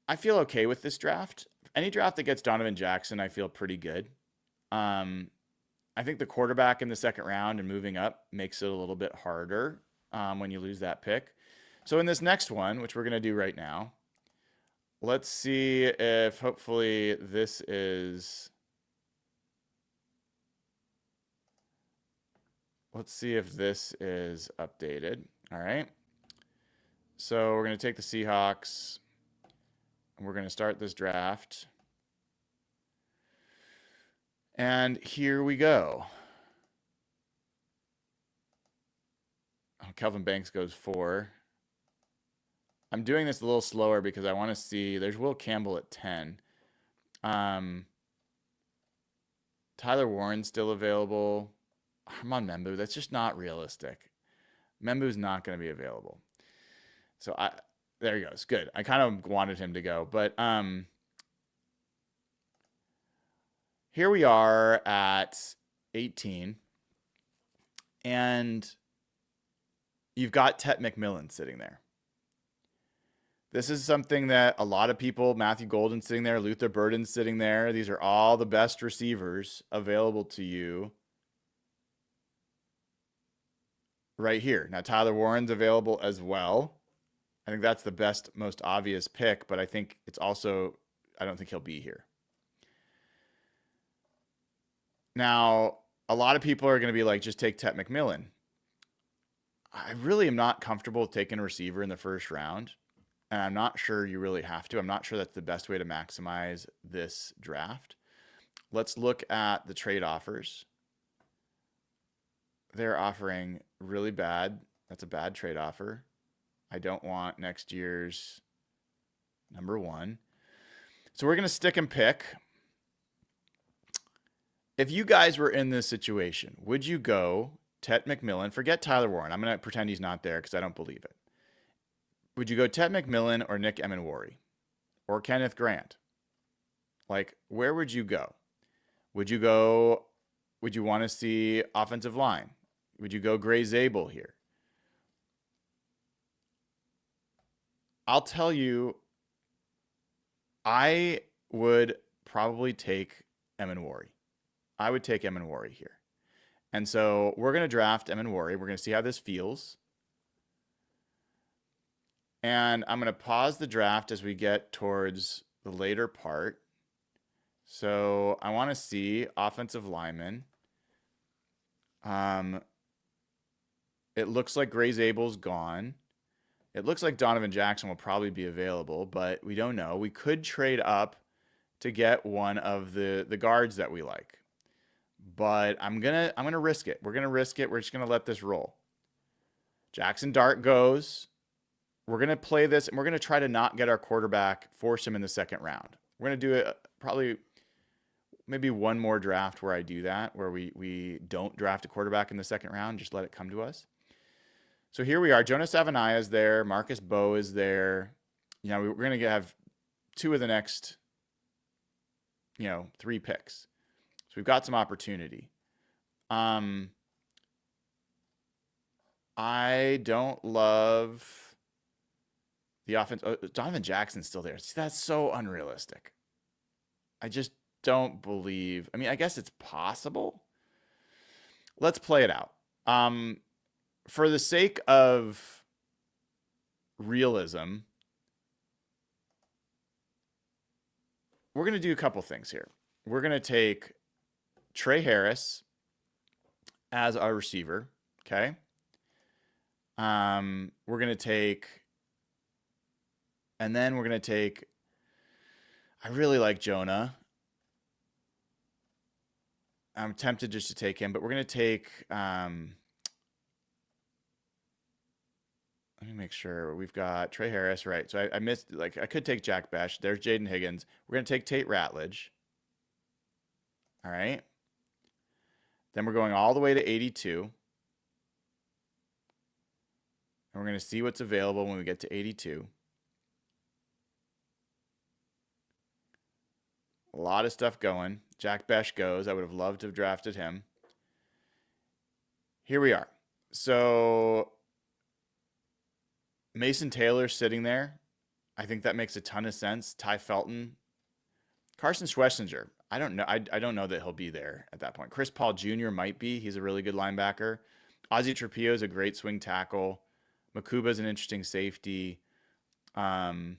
I feel okay with this draft. Any draft that gets Donovan Jackson, I feel pretty good. I think the quarterback in the second round and moving up makes it a little bit harder when you lose that pick. So in this next one, which we're going to do right now, let's see if hopefully this is... Let's see if this is updated. All right. So we're going to take the Seahawks and we're going to start this draft. And here we go. Oh, Kelvin Banks goes 4. I'm doing this a little slower because I want to see. There's Will Campbell at 10. Tyler Warren's still available. Armand Membu, that's just not realistic. Membu's not going to be available. So there he goes. Good. I kind of wanted him to go, but here we are at 18, and you've got Tet McMillan sitting there. This is something that a lot of people, Matthew Golden's sitting there, Luther Burden's sitting there. These are all the best receivers available to you right here. Now, Tyler Warren's available as well. I think that's the best, most obvious pick, but I think it's also, I don't think he'll be here. Now, a lot of people are going to be like, just take Tet McMillan. I really am not comfortable with taking a receiver in the first round, and I'm not sure you really have to. I'm not sure that's the best way to maximize this draft. Let's look at the trade offers. They're offering really bad. That's a bad trade offer. I don't want next year's number 1. So we're going to stick and pick. If you guys were in this situation, would you go Tet McMillan? Forget Tyler Warren. I'm going to pretend he's not there because I don't believe it. Would you go Tet McMillan or Nick Emenwari or Kenneth Grant? Like, where would you go? Would you want to see offensive line? Would you go Gray Zabel here? I'll tell you, I would probably take Emenwari. I would take Emenwari here. And so we're going to draft Emenwari. We're going to see how this feels. And I'm going to pause the draft as we get towards the later part. So I want to see offensive linemen. It looks like Gray Zabel's gone. It looks like Donovan Jackson will probably be available, but we don't know. We could trade up to get one of the guards that we like. But I'm gonna risk it. We're gonna risk it. We're just gonna let this roll. Jackson Dart goes. We're gonna play this, and we're gonna try to not get our quarterback, force him in the second round. We're gonna do it probably maybe one more draft where I do that, where we don't draft a quarterback in the second round, just let it come to us. So here we are. Jonas Avenaya is there. Marcus Bowe is there. You know, we're going to have 2 of the next, 3 picks. So we've got some opportunity. I don't love the offense. Oh, Donovan Jackson's still there. See, that's so unrealistic. I just don't believe. I mean, I guess it's possible. Let's play it out. For the sake of realism, we're going to do a couple things here. We're going to take Trey Harris as our receiver, okay? We're going to take, and then we're going to take, I really like Jonah. I'm tempted just to take him, but we're going to take, let me make sure we've got Trey Harris, right? So I missed, I could take Jack Besh. There's Jaden Higgins. We're going to take Tate Ratledge. All right. Then we're going all the way to 82. And we're going to see what's available when we get to 82. A lot of stuff going. Jack Besh goes. I would have loved to have drafted him. Here we are. So Mason Taylor's sitting there. I think that makes a ton of sense. Ty Felton. Carson Schwessinger. I don't know. I don't know that he'll be there at that point. Chris Paul Jr. might be. He's a really good linebacker. Ozzie Trapillo is a great swing tackle. Makuba is an interesting safety. Um,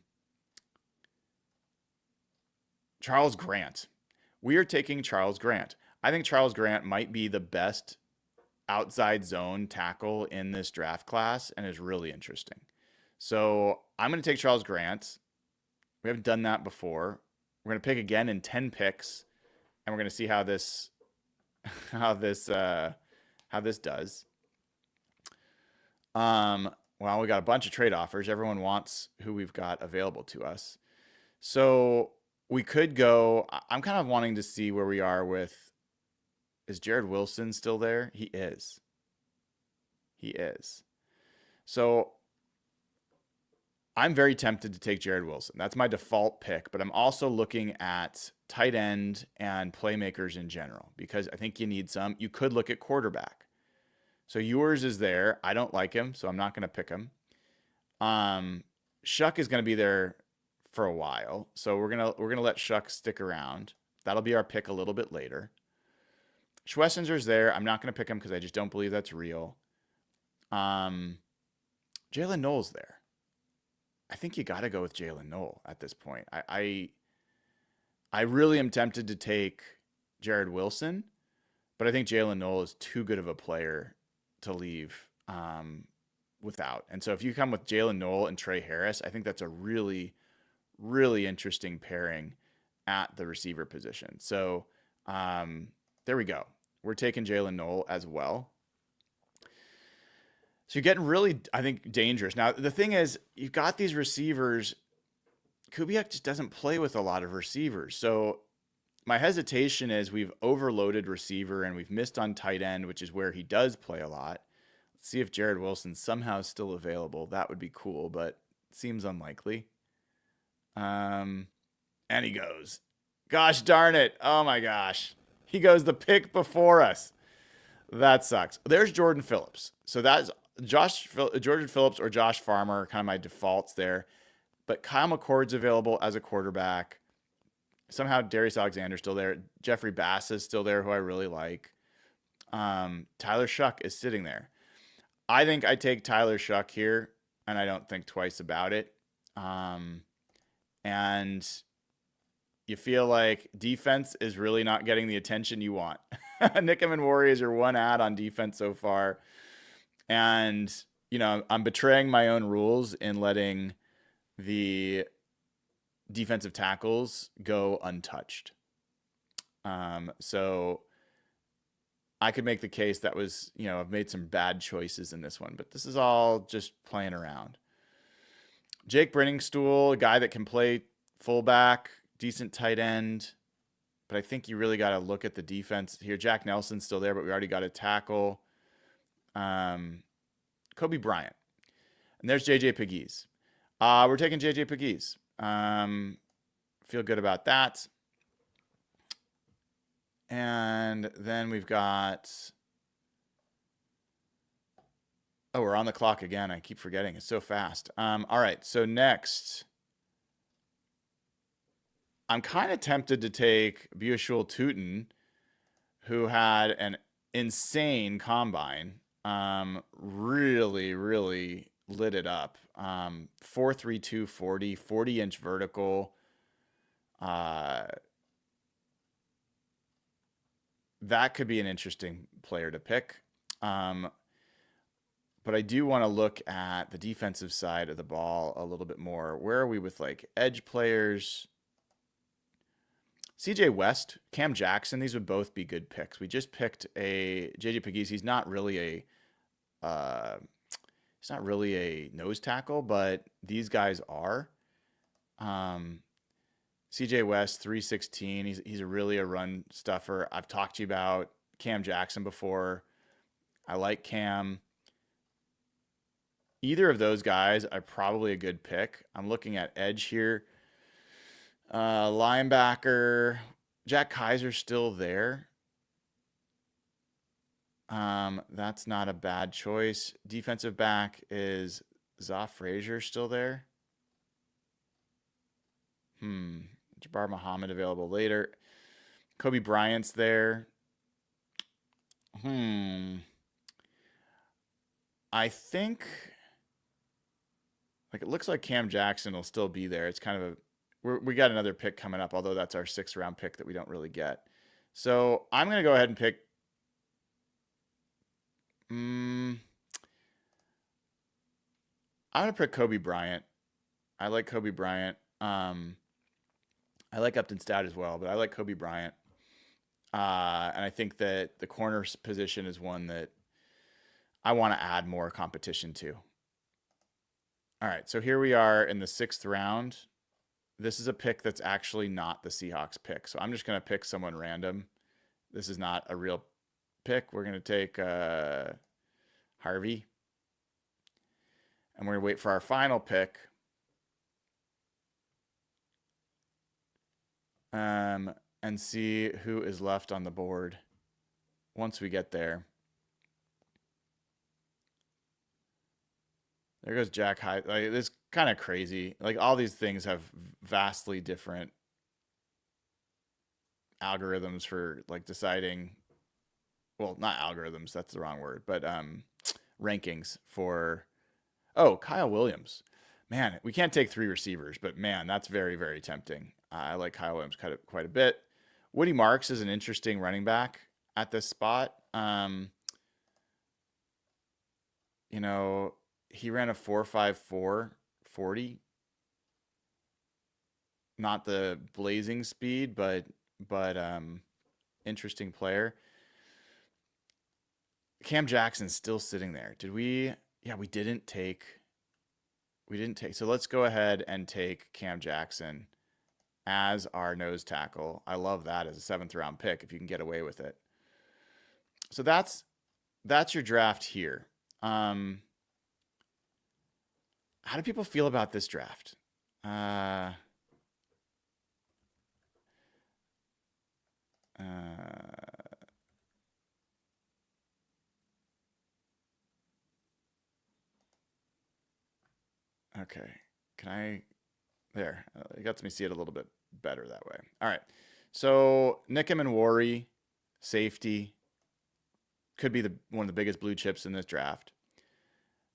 Charles Grant. We are taking Charles Grant. I think Charles Grant might be the best outside zone tackle in this draft class and is really interesting. So I'm going to take Charles Grant. We haven't done that before. We're going to pick again in 10 picks, and we're going to see how this how this does. Well, we got a bunch of trade offers. Everyone wants who we've got available to us. So we could go. I'm kind of wanting to see where we are with. Is Jared Wilson still there? He is. He is. So I'm very tempted to take Jared Wilson. That's my default pick, but I'm also looking at tight end and playmakers in general because I think you need some. You could look at quarterback. So yours is there. I don't like him, so I'm not going to pick him. Shuck is going to be there for a while, so we're gonna let Shuck stick around. That'll be our pick a little bit later. Schwessinger's there. I'm not going to pick him because I just don't believe that's real. Jalen Noel's there. I think you got to go with Jalen Noel at this point. I really am tempted to take Jared Wilson, but I think Jalen Noel is too good of a player to leave without. And so if you come with Jalen Noel and Trey Harris, I think that's a really, really interesting pairing at the receiver position. So there we go. We're taking Jalen Noel as well. So you're getting really, I think, dangerous. Now, the thing is, you've got these receivers. Kubiak just doesn't play with a lot of receivers. So my hesitation is we've overloaded receiver and we've missed on tight end, which is where he does play a lot. Let's see if Jared Wilson somehow is still available. That would be cool, but it seems unlikely. And he goes. Gosh darn it. Oh, my gosh. He goes the pick before us. That sucks. There's Jordan Phillips. So that's Jordan Phillips or Josh Farmer are kind of my defaults there. But Kyle McCord's available as a quarterback. Somehow Darius Alexander's still there. Jeffrey Bass is still there, who I really like. Tyler Shuck is sitting there. I think I take Tyler Shuck here, and I don't think twice about it. And you feel like defense is really not getting the attention you want. Nickham and Warrior is your one ad on defense so far. And, I'm betraying my own rules in letting the defensive tackles go untouched. So I could make the case that was, I've made some bad choices in this one, but this is all just playing around. Jake Brenningstool, a guy that can play fullback, decent tight end, but I think you really got to look at the defense here. Jack Nelson's still there, but we already got a tackle. Kobe Bryant. And there's JJ Pegues. We're taking JJ Pegues. Feel good about that. And then we've got... Oh, we're on the clock again. I keep forgetting. It's so fast. All right, so next... I'm kind of tempted to take Bushul Tootin, who had an insane combine. Really, really lit it up. 4.32 40, 40-inch vertical. That could be an interesting player to pick. But I do want to look at the defensive side of the ball a little bit more. Where are we with like edge players? CJ West, Cam Jackson, these would both be good picks. We just picked a JJ Pegues. He's not really a nose tackle, but these guys are. CJ West, 316. He's really a run stuffer. I've talked to you about Cam Jackson before. I like Cam. Either of those guys are probably a good pick. I'm looking at edge here. Linebacker, Jack Kaiser's still there. That's not a bad choice. Defensive back is Zoff Frazier still there. Jabbar Muhammad available later. Kobe Bryant's there. I think like it looks like Cam Jackson will still be there. It's kind of we got another pick coming up, although that's our 6th-round pick that we don't really get. So I'm gonna go ahead and pick. I'm gonna pick Kobe Bryant. I like Kobe Bryant. I like Upton Stout as well, but I like Kobe Bryant. And I think that the corner position is one that I want to add more competition to. All right, so here we are in the 6th round. This is a pick that's actually not the Seahawks pick, so I'm just going to pick someone random. This is not a real pick. We're going to take Harvey, and we're going to wait for our final pick. And see who is left on the board once we get there. There goes Jack Hyde. Like, it's kind of crazy. Like, all these things have vastly different algorithms for like deciding. Well, not algorithms. That's the wrong word, but rankings for. Oh, Kyle Williams. Man, we can't take 3 receivers, but man, that's very, very tempting. I like Kyle Williams quite a bit. Woody Marks is an interesting running back at this spot. You know, he ran a 4.54 40. Not the blazing speed, but interesting player. Cam Jackson's still sitting there. Did we? Yeah, we didn't take. So let's go ahead and take Cam Jackson as our nose tackle. I love that as a 7th-round pick if you can get away with it. So that's your draft here. How do people feel about this draft? Okay. Can I? There. It lets me see it a little bit better that way. All right. So Nickem and Worry, safety, could be one of the biggest blue chips in this draft.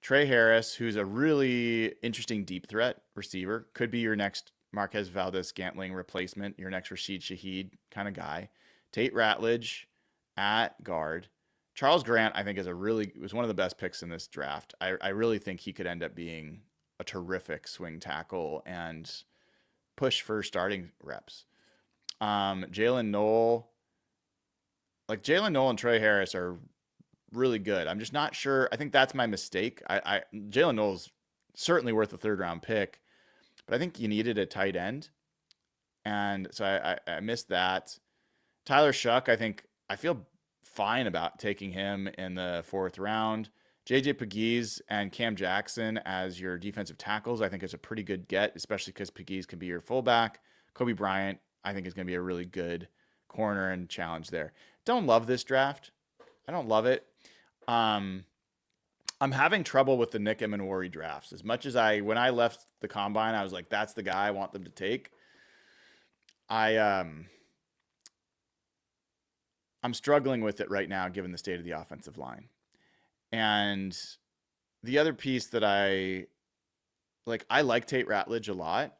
Trey Harris, who's a really interesting deep threat receiver, could be your next Marquez Valdez-Scantling replacement, your next Rashid Shaheed kind of guy. Tate Ratledge at guard. Charles Grant, I think, was one of the best picks in this draft. I really think he could end up being a terrific swing tackle and push for starting reps. Jalen Noel and Trey Harris are really good. I'm just not sure. I think that's my mistake. Jalen Noel's certainly worth a 3rd-round pick, but I think you needed a tight end, and so I missed that. Tyler Shuck, I feel fine about taking him in the 4th round. JJ Pegues and Cam Jackson as your defensive tackles, I think is a pretty good get, especially because Pegues can be your fullback. Kobe Bryant, I think, is going to be a really good corner and challenge there. Don't love this draft. I don't love it. I'm having trouble with the Nickem and Worry drafts. As much as when I left the combine, I was like, that's the guy I want them to take. I'm struggling with it right now, given the state of the offensive line. And the other piece that I like Tate Ratledge a lot.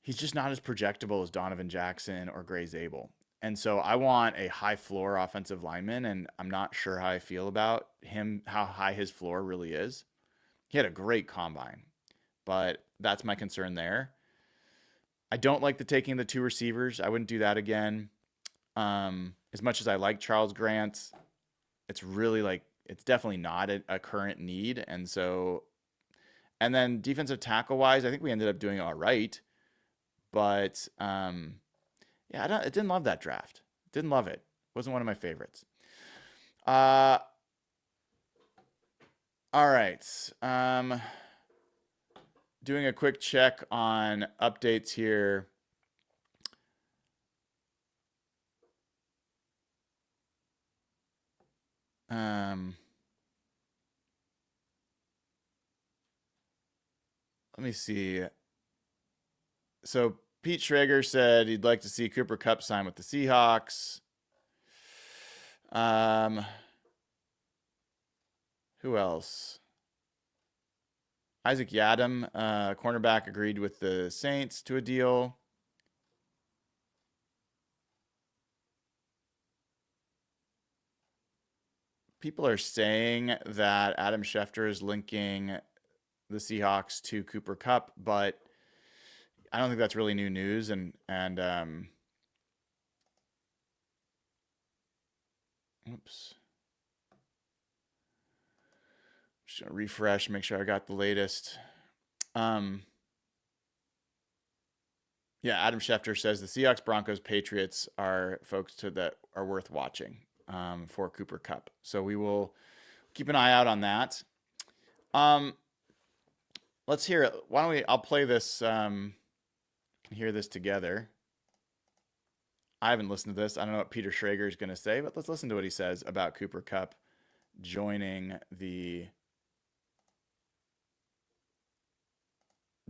He's just not as projectable as Donovan Jackson or Gray Zabel. And so I want a high floor offensive lineman, and I'm not sure how I feel about him, how high his floor really is. He had a great combine, but that's my concern there. I don't like taking the 2 receivers. I wouldn't do that again. As much as I like Charles Grant, it's really it's definitely not a current need. And then defensive tackle wise, I think we ended up doing all right. But yeah, I didn't love that draft. Didn't love it. Wasn't one of my favorites. All right. Doing a quick check on updates here. Let me see. So Pete Schrager said he'd like to see Cooper Kupp sign with the Seahawks. Who else? Isaac Yadam, cornerback, agreed with the Saints to a deal. People are saying that Adam Schefter is linking the Seahawks to Cooper Kupp, but I don't think that's really new news. And oops. Just gonna refresh, make sure I got the latest. Yeah, Adam Schefter says the Seahawks, Broncos, Patriots are folks that are worth watching for Cooper Kupp. So we will keep an eye out on that. Let's hear it. Why don't we? I'll play this. Can hear this together. I haven't listened to this. I don't know what Peter Schrager is going to say, but let's listen to what he says about Cooper Kupp joining the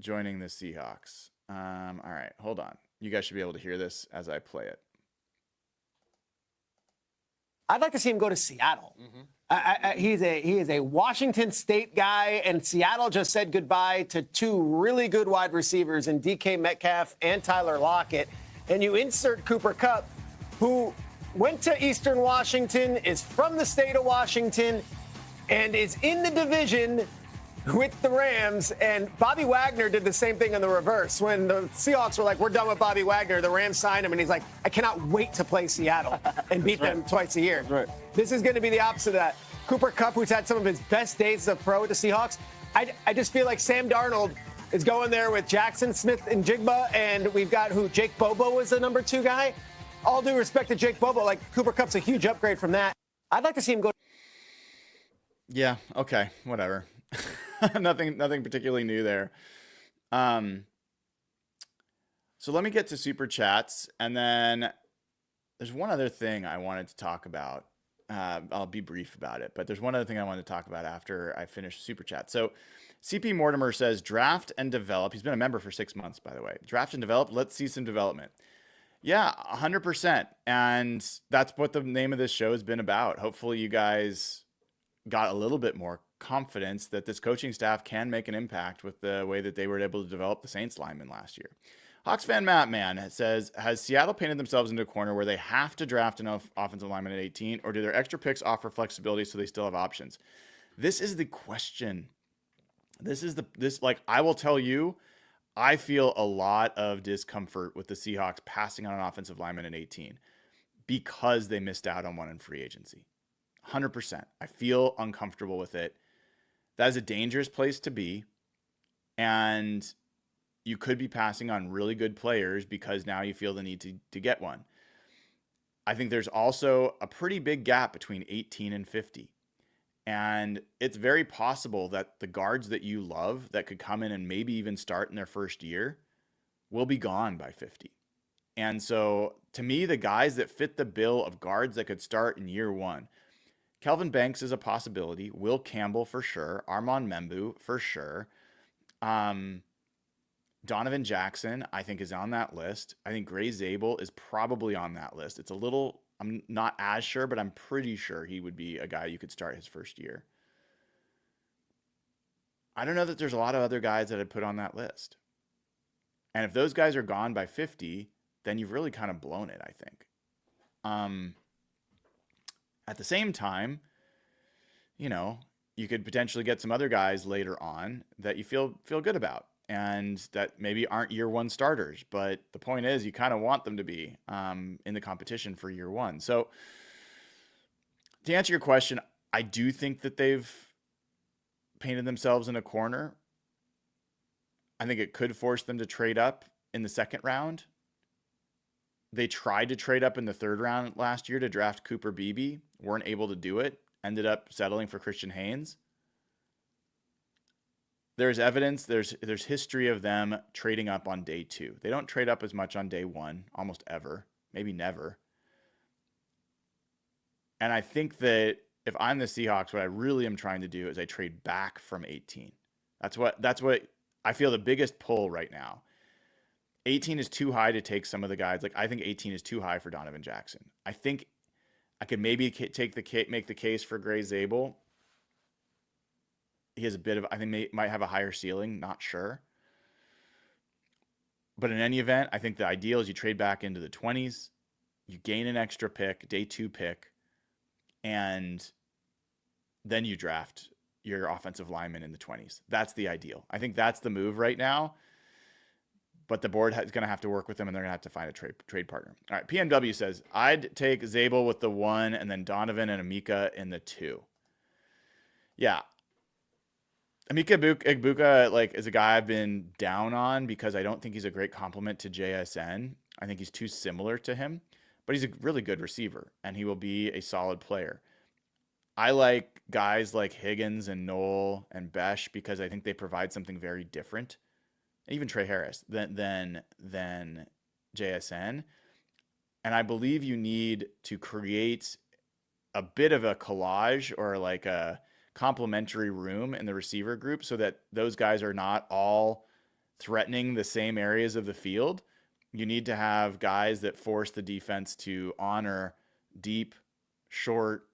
Seahawks. All right, hold on. You guys should be able to hear this as I play it. I'd like to see him go to Seattle. He is a Washington State guy, and Seattle just said goodbye to two really good wide receivers in DK Metcalf and Tyler Lockett. And you insert Cooper Kupp, who went to Eastern Washington, is from the state of Washington, and is in the division with the Rams. And Bobby Wagner did the same thing in the reverse. When the Seahawks were like, we're done with Bobby Wagner, the Rams signed him, and he's like, I cannot wait to play Seattle and beat them twice a year. Right. This is going to be the opposite of that. Cooper Kupp, who's had some of his best days as a pro with the Seahawks, I just feel like Sam Darnold is going there with Jackson Smith and Jigba, and we've got Jake Bobo is the number 2 guy. All due respect to Jake Bobo, like Cooper Kupp's a huge upgrade from that. I'd like to see him go. Yeah, okay, whatever. nothing particularly new there. So let me get to super chats, and then there's one other thing I wanted to talk about. I'll be brief about it, but there's one other thing I wanted to talk about after I finish super chat. So CP Mortimer says draft and develop. He's been a member for 6 months, by the way. Draft and develop. Let's see some development. Yeah, 100%. And that's what the name of this show has been about. Hopefully you guys got a little bit more confidence that this coaching staff can make an impact with the way that they were able to develop the Saints linemen last year. Hawks fan Matt Man says, has Seattle painted themselves into a corner where they have to draft an offensive lineman at 18, or do their extra picks offer flexibility so they still have options? This is the question. I will tell you, I feel a lot of discomfort with the Seahawks passing on an offensive lineman at 18 because they missed out on one in free agency. 100%. I feel uncomfortable with it. That is a dangerous place to be. And you could be passing on really good players because now you feel the need to get one. I think there's also a pretty big gap between 18 and 50. And it's very possible that the guards that you love that could come in and maybe even start in their first year will be gone by 50. And so to me, the guys that fit the bill of guards that could start in year 1, Kelvin Banks is a possibility. Will Campbell for sure. Armand Membu for sure. Donovan Jackson, I think, is on that list. I think Gray Zabel is probably on that list. It's a little, I'm not as sure, but I'm pretty sure he would be a guy you could start his first year. I don't know that there's a lot of other guys that I'd put on that list. And if those guys are gone by 50, then you've really kind of blown it, I think. At the same time, you could potentially get some other guys later on that you feel good about and that maybe aren't year 1 starters. But the point is you kind of want them to be in the competition for year 1. So to answer your question, I do think that they've painted themselves in a corner. I think it could force them to trade up in the second round. They tried to trade up in the third round last year to draft Cooper Beebe. Weren't able to do it. Ended up settling for Christian Haynes. There's evidence, there's history of them trading up on day 2. They don't trade up as much on day 1, almost ever, maybe never. And I think that if I'm the Seahawks, what I really am trying to do is I trade back from 18. That's what I feel the biggest pull right now 18 is too high to take some of the guys. Like I think 18 is too high for Donovan Jackson. I think I could maybe make the case for Gray Zabel. He has a bit of, I think might have a higher ceiling, not sure. But in any event, I think the ideal is you trade back into the 20s, you gain an extra pick, day 2 pick, and then you draft your offensive lineman in the 20s. That's the ideal. I think that's the move right now. But the board is going to have to work with them, and they're going to have to find a trade partner. All right, PMW says, I'd take Zabel with the 1 and then Donovan and Emeka in the 2. Yeah. Emeka Egbuka like is a guy I've been down on because I don't think he's a great complement to JSN. I think he's too similar to him, but he's a really good receiver, and he will be a solid player. I like guys like Higgins and Knoll and Besh because I think they provide something very different. Even Trey Harris than JSN. And I believe you need to create a bit of a collage or like a complementary room in the receiver group so that those guys are not all threatening the same areas of the field. You need to have guys that force the defense to honor deep, short,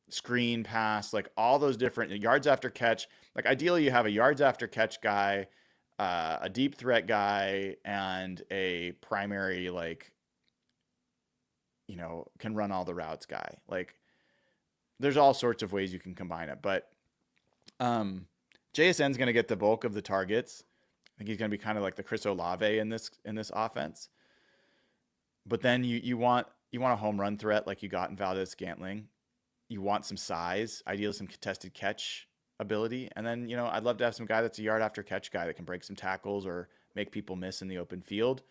screen pass, like all those different yards after catch. Like ideally you have a yards after catch guy, a deep threat guy, and a primary, like, can run all the routes guy. Like there's all sorts of ways you can combine it, but JSN's going to get the bulk of the targets. I think he's going to be kind of like the Chris Olave in this offense. But then you want a home run threat like you got in Valdez-Scantling. You want some size, ideally some contested catch ability. And then, I'd love to have some guy that's a yard after catch guy that can break some tackles or make people miss in the open field.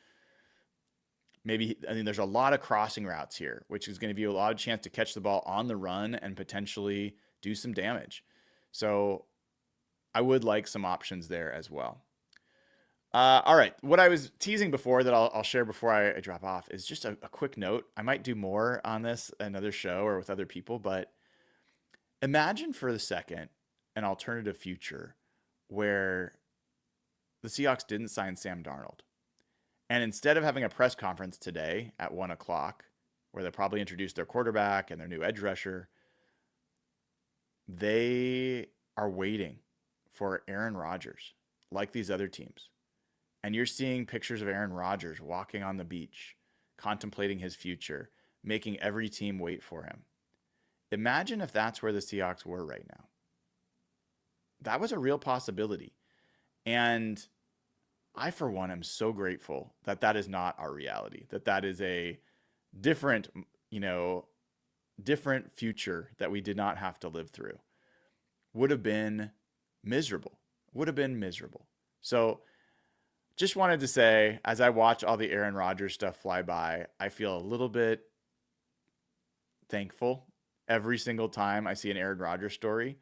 There's a lot of crossing routes here, which is going to give you a lot of chance to catch the ball on the run and potentially do some damage. So I would like some options there as well. All right. What I was teasing before that I'll share before I drop off is just a quick note. I might do more on this another show or with other people, but imagine for the second an alternative future where the Seahawks didn't sign Sam Darnold. And instead of having a press conference today at 1:00, where they'll probably introduce their quarterback and their new edge rusher, they are waiting for Aaron Rodgers, like these other teams. And you're seeing pictures of Aaron Rodgers walking on the beach, contemplating his future, making every team wait for him. Imagine if that's where the Seahawks were right now. That was a real possibility. And I, for one, am so grateful that that is not our reality, that is a different, different future that we did not have to live through. Would have been miserable. So just wanted to say, as I watch all the Aaron Rodgers stuff fly by, I feel a little bit thankful every single time I see an Aaron Rodgers story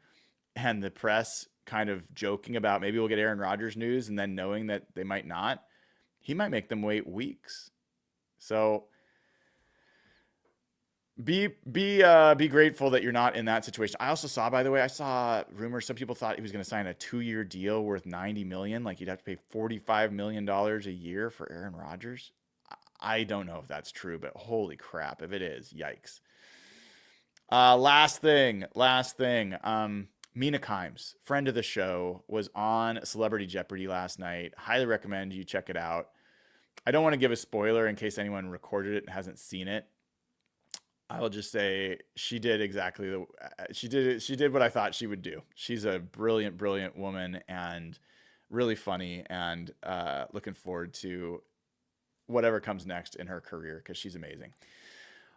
and the press kind of joking about maybe we'll get Aaron Rodgers news and then knowing that they might not. He might make them wait weeks. So be grateful that you're not in that situation. I also saw, by the way, rumors. Some people thought he was going to sign a 2-year deal worth $90 million. Like you'd have to pay $45 million a year for Aaron Rodgers. I don't know if that's true, but holy crap. If it is, yikes. Last thing. Mina Kimes, friend of the show, was on Celebrity Jeopardy last night. Highly recommend you check it out. I don't want to give a spoiler in case anyone recorded it and hasn't seen it. I will just say she did she did what I thought she would do. She's a brilliant woman and really funny, and looking forward to whatever comes next in her career because she's amazing.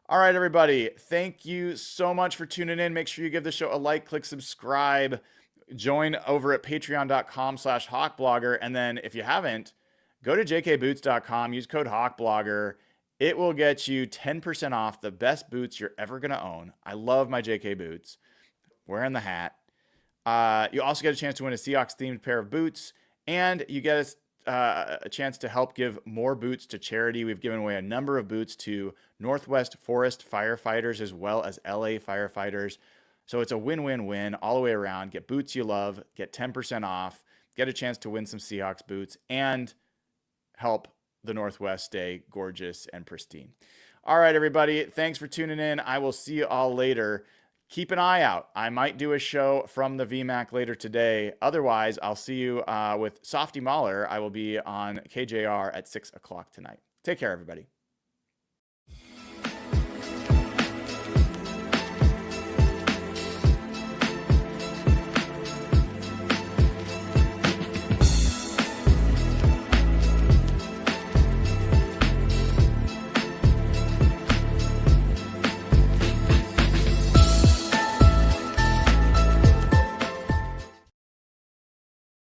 All right, everybody. Thank you so much for tuning in. Make sure you give the show a like, click subscribe, join over at patreon.com/hawkblogger. And then if you haven't, go to jkboots.com, use code hawkblogger. It will get you 10% off the best boots you're ever going to own. I love my JK boots. Wearing the hat. You also get a chance to win a Seahawks themed pair of boots, and you get a chance to help give more boots to charity. We've given away a number of boots to Northwest Forest firefighters as well as LA firefighters. So it's a win-win-win all the way around. Get boots you love, get 10% off, get a chance to win some Seahawks boots, and help the Northwest stay gorgeous and pristine. All right, everybody. Thanks for tuning in. I will see you all later. Keep an eye out. I might do a show from the VMAC later today. Otherwise, I'll see you with Softy Mahler. I will be on KJR at 6 o'clock tonight. Take care, everybody.